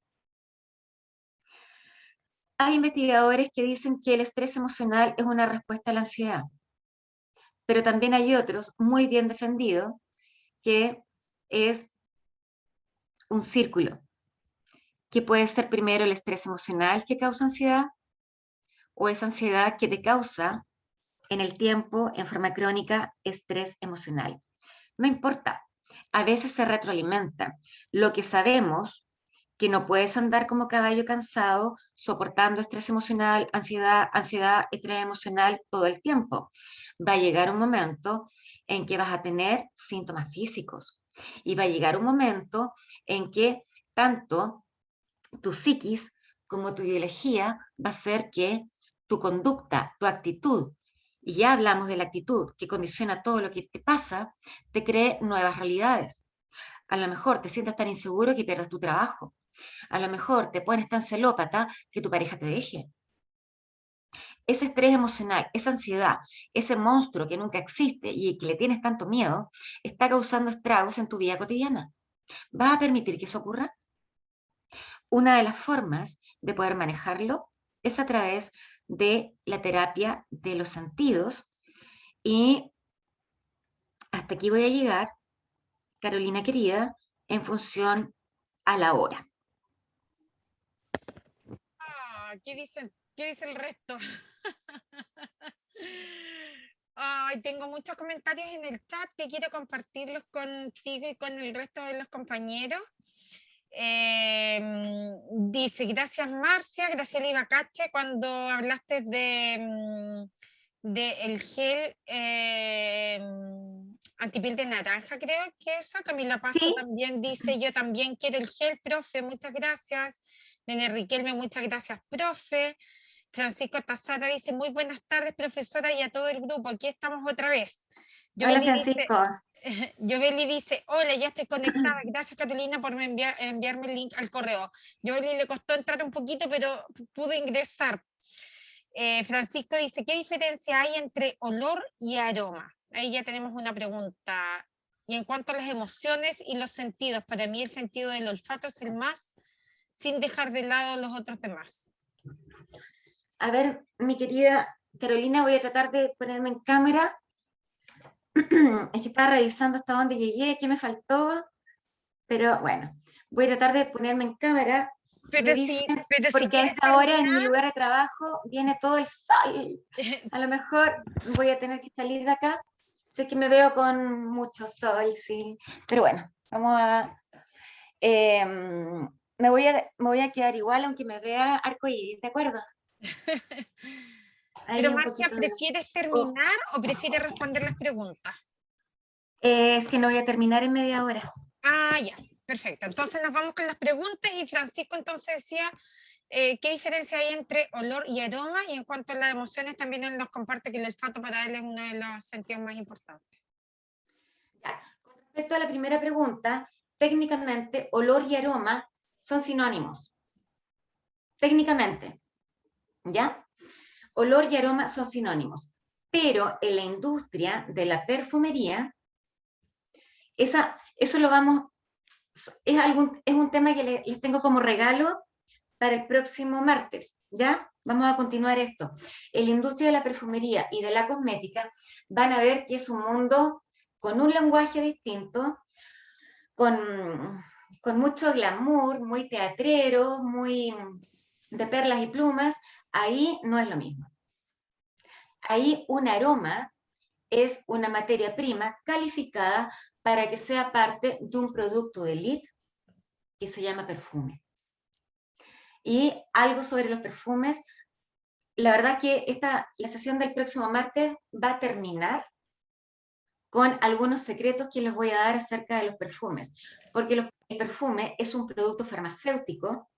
Hay investigadores que dicen que el estrés emocional es una respuesta a la ansiedad, pero también hay otros muy bien defendidos que es un círculo, que puede ser primero el estrés emocional que causa ansiedad o esa ansiedad que te causa en el tiempo, en forma crónica, estrés emocional. No importa, a veces se retroalimenta. Lo que sabemos que no puedes andar como caballo cansado soportando estrés emocional, ansiedad, estrés emocional todo el tiempo. Va a llegar un momento en que vas a tener síntomas físicos y va a llegar un momento en que tanto tu psiquis como tu ideología va a hacer que tu conducta, tu actitud, y ya hablamos de la actitud que condiciona todo lo que te pasa, te cree nuevas realidades. A lo mejor te sientas tan inseguro que pierdas tu trabajo. A lo mejor te pones tan celópata que tu pareja te deje. Ese estrés emocional, esa ansiedad, ese monstruo que nunca existe y que le tienes tanto miedo, está causando estragos en tu vida cotidiana. ¿Vas a permitir que eso ocurra? Una de las formas de poder manejarlo es a través de la terapia de los sentidos y hasta aquí voy a llegar, Carolina querida, en función a la hora. ¿Qué dice el resto? Ay, tengo muchos comentarios en el chat que quiero compartirlos contigo y con el resto de los compañeros. Dice, gracias Marcia, Graciela Ibacache, cuando hablaste de el gel antipiel de naranja, creo que eso. Camila Paso ¿Sí? también dice, yo también quiero el gel, profe, muchas gracias. Nene Riquelme, muchas gracias, profe. Francisco Tazara dice, muy buenas tardes, profesora, y a todo el grupo, aquí estamos otra vez. Hola, Francisco. Yoveli dice, hola, ya estoy conectada. Gracias, Carolina, por enviarme el link al correo. Yoveli le costó entrar un poquito, pero pudo ingresar. Francisco dice, ¿qué diferencia hay entre olor y aroma? Ahí ya tenemos una pregunta. Y en cuanto a las emociones y los sentidos, para mí el sentido del olfato es el más, sin dejar de lado los otros demás. A ver, mi querida Carolina, voy a tratar de ponerme en cámara. Es que estaba revisando hasta dónde llegué, qué me faltó, pero bueno, voy a tratar de ponerme en cámara. Pero si Porque a quieres esta hora en mi lugar de trabajo viene todo el sol. A lo mejor voy a tener que salir de acá. Sé que me veo con mucho sol, sí. Pero bueno, vamos a... me voy a quedar igual aunque me vea arcoíris, ¿de acuerdo? Pero Ahí un Marcia, poquito de... ¿prefieres terminar o prefieres responder las preguntas? Es que no voy a terminar en media hora. Ah, ya, perfecto. Entonces nos vamos con las preguntas y Francisco entonces decía qué diferencia hay entre olor y aroma, y en cuanto a las emociones también él nos comparte que el olfato para él es uno de los sentidos más importantes. Ya. Con respecto a la primera pregunta, técnicamente olor y aroma son sinónimos. Técnicamente, ¿ya? Olor y aroma son sinónimos. Pero en la industria de la perfumería, eso lo vamos, es un tema que les tengo como regalo para el próximo martes, ¿ya? Vamos a continuar esto. En la industria de la perfumería y de la cosmética van a ver que es un mundo con un lenguaje distinto, con mucho glamour, muy teatrero, muy de perlas y plumas. Ahí no es lo mismo. Ahí un aroma es una materia prima calificada para que sea parte de un producto de elite que se llama perfume. Y algo sobre los perfumes, la verdad que la sesión del próximo martes va a terminar con algunos secretos que les voy a dar acerca de los perfumes, porque el perfume es un producto farmacéutico,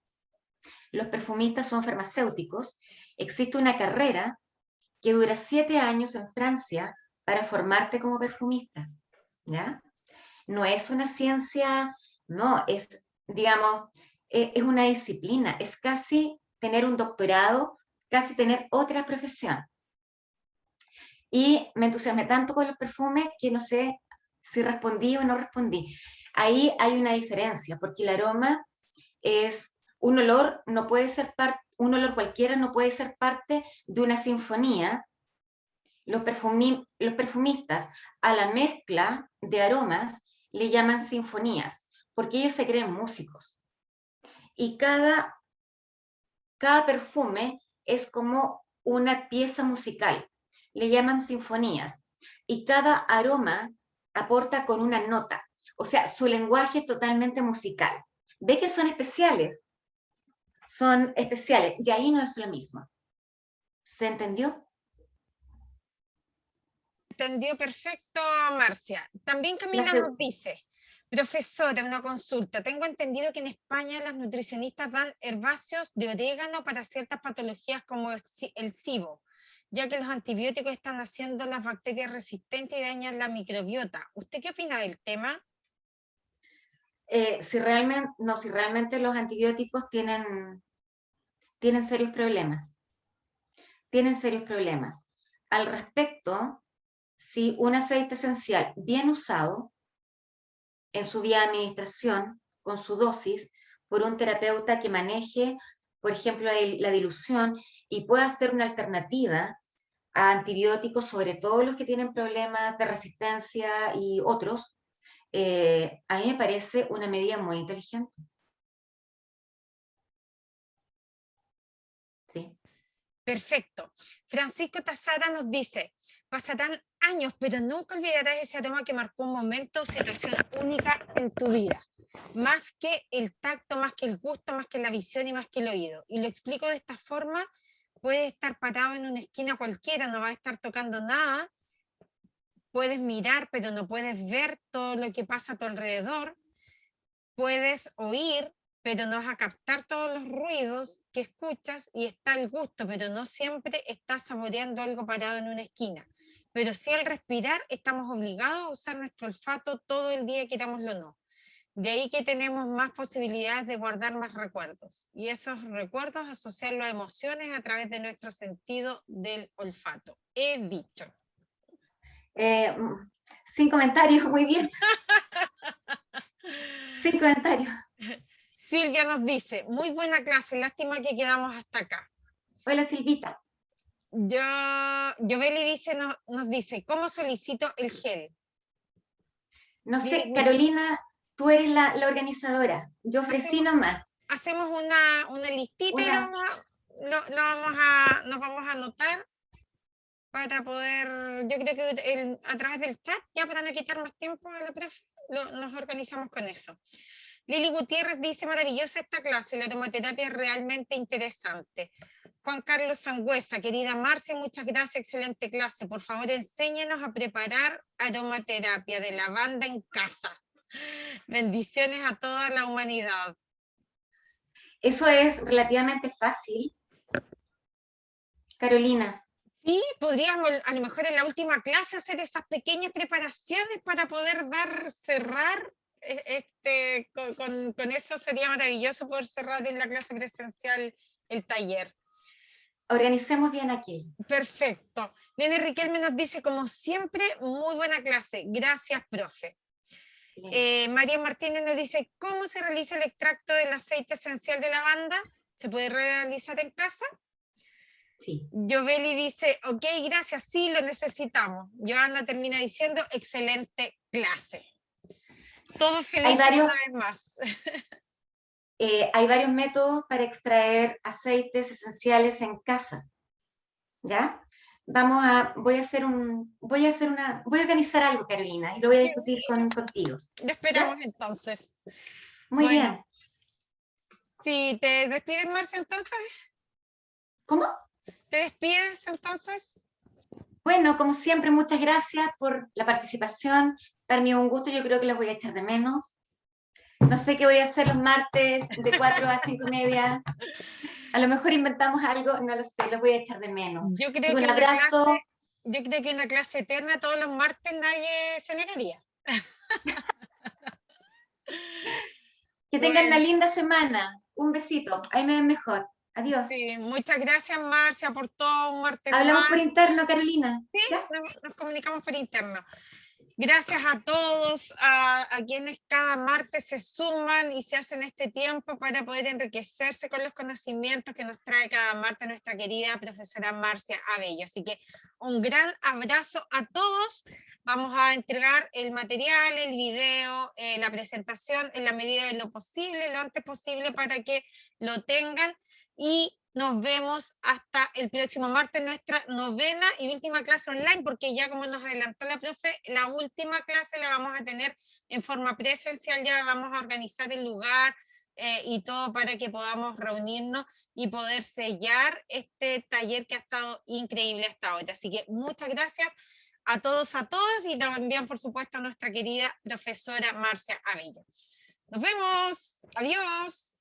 los perfumistas son farmacéuticos, existe una carrera que dura 7 años en Francia para formarte como perfumista, ¿ya? No es una ciencia, no, es, digamos, es una disciplina, es casi tener un doctorado, casi tener otra profesión. Y me entusiasmé tanto con los perfumes que no sé si respondí o no respondí. Ahí hay una diferencia, porque el aroma es un olor, no puede ser un olor cualquiera no puede ser parte de una sinfonía. Los perfumistas a la mezcla de aromas le llaman sinfonías, porque ellos se creen músicos. Y cada perfume es como una pieza musical, le llaman sinfonías. Y cada aroma aporta con una nota, o sea, su lenguaje es totalmente musical. ¿Ve que son especiales? Son especiales, y ahí no es lo mismo. ¿Se entendió? Entendió perfecto, Marcia. También Camila La, nos dice, profesora, una consulta. Tengo entendido que en España las nutricionistas dan herbáceos de orégano para ciertas patologías como el SIBO, ya que los antibióticos están haciendo las bacterias resistentes y dañan la microbiota. ¿Usted qué opina del tema? si realmente los antibióticos tienen serios problemas. Tienen serios problemas. Al respecto, si un aceite esencial bien usado en su vía de administración, con su dosis, por un terapeuta que maneje, por ejemplo, la dilución y pueda ser una alternativa a antibióticos, sobre todo los que tienen problemas de resistencia y otros, a mí me parece una medida muy inteligente. Sí. Perfecto. Francisco Tazara nos dice, pasarán años, pero nunca olvidarás ese aroma que marcó un momento o situación única en tu vida. Más que el tacto, más que el gusto, más que la visión y más que el oído. Y lo explico de esta forma, puedes estar parado en una esquina cualquiera, no vas a estar tocando nada, puedes mirar, pero no puedes ver todo lo que pasa a tu alrededor, puedes oír, pero no vas a captar todos los ruidos que escuchas, y está el gusto, pero no siempre estás saboreando algo parado en una esquina. Pero sí, al respirar estamos obligados a usar nuestro olfato todo el día, querámoslo o no. De ahí que tenemos más posibilidades de guardar más recuerdos, y esos recuerdos asociarlos a emociones a través de nuestro sentido del olfato. He dicho. Sin comentarios, muy bien. Sin comentarios. Silvia nos dice, muy buena clase, lástima que quedamos hasta acá. Hola, Silvita. Yoveli dice, nos dice, ¿cómo solicito el gel? No sé, Carolina, tú eres la organizadora. Yo ofrecí nomás. Hacemos una listita y nos vamos a anotar para poder, yo creo que a través del chat, ya para no quitar más tiempo a la profe, nos organizamos con eso. Lili Gutiérrez dice, maravillosa esta clase, la aromaterapia es realmente interesante. Juan Carlos Sangüesa, querida Marcia, muchas gracias, excelente clase. Por favor, enséñanos a preparar aromaterapia de lavanda en casa. Bendiciones a toda la humanidad. Eso es relativamente fácil. Carolina. Sí, podríamos a lo mejor en la última clase hacer esas pequeñas preparaciones para poder cerrar. Con eso sería maravilloso poder cerrar en la clase presencial el taller. Organicemos bien aquello. Perfecto. Nene Riquelme nos dice, como siempre, muy buena clase. Gracias, profe. María Martínez nos dice, ¿cómo se realiza el extracto del aceite esencial de lavanda? ¿Se puede realizar en casa? Sí. Joveli dice, ok, gracias, sí, lo necesitamos. Joana termina diciendo, excelente clase. Todos felices una vez más. Hay varios métodos para extraer aceites esenciales en casa. ¿Ya? Voy a organizar algo, Carolina, y lo voy a discutir contigo. Lo esperamos entonces. Muy bien. Sí, ¿te despides, Marcia, entonces? ¿Cómo? ¿Te despides entonces? Bueno, como siempre, muchas gracias por la participación. Para mí es un gusto, yo creo que los voy a echar de menos. No sé qué voy a hacer los martes de 4 a 5:30. A lo mejor inventamos algo, no lo sé, los voy a echar de menos. Yo creo que un abrazo. Yo creo que una clase eterna todos los martes nadie se negaría. Que tengan una linda semana. Un besito. Ahí me ven mejor. Adiós. Sí, muchas gracias, Marcia, por todo un martes Hablamos más. por interno, Carolina. Sí, nos comunicamos por interno. Gracias a todos, a quienes cada martes se suman y se hacen este tiempo para poder enriquecerse con los conocimientos que nos trae cada martes nuestra querida profesora Marcia Abello. Así que un gran abrazo a todos. Vamos a entregar el material, el video, la presentación en la medida de lo posible, lo antes posible, para que lo tengan, y nos vemos hasta el próximo martes, nuestra 9ª y última clase online, porque ya, como nos adelantó la profe, la última clase la vamos a tener en forma presencial. Ya vamos a organizar el lugar y todo para que podamos reunirnos y poder sellar este taller que ha estado increíble hasta ahora. Así que muchas gracias a todos, a todas, y también, por supuesto, a nuestra querida profesora Marcia Abello. Nos vemos. Adiós.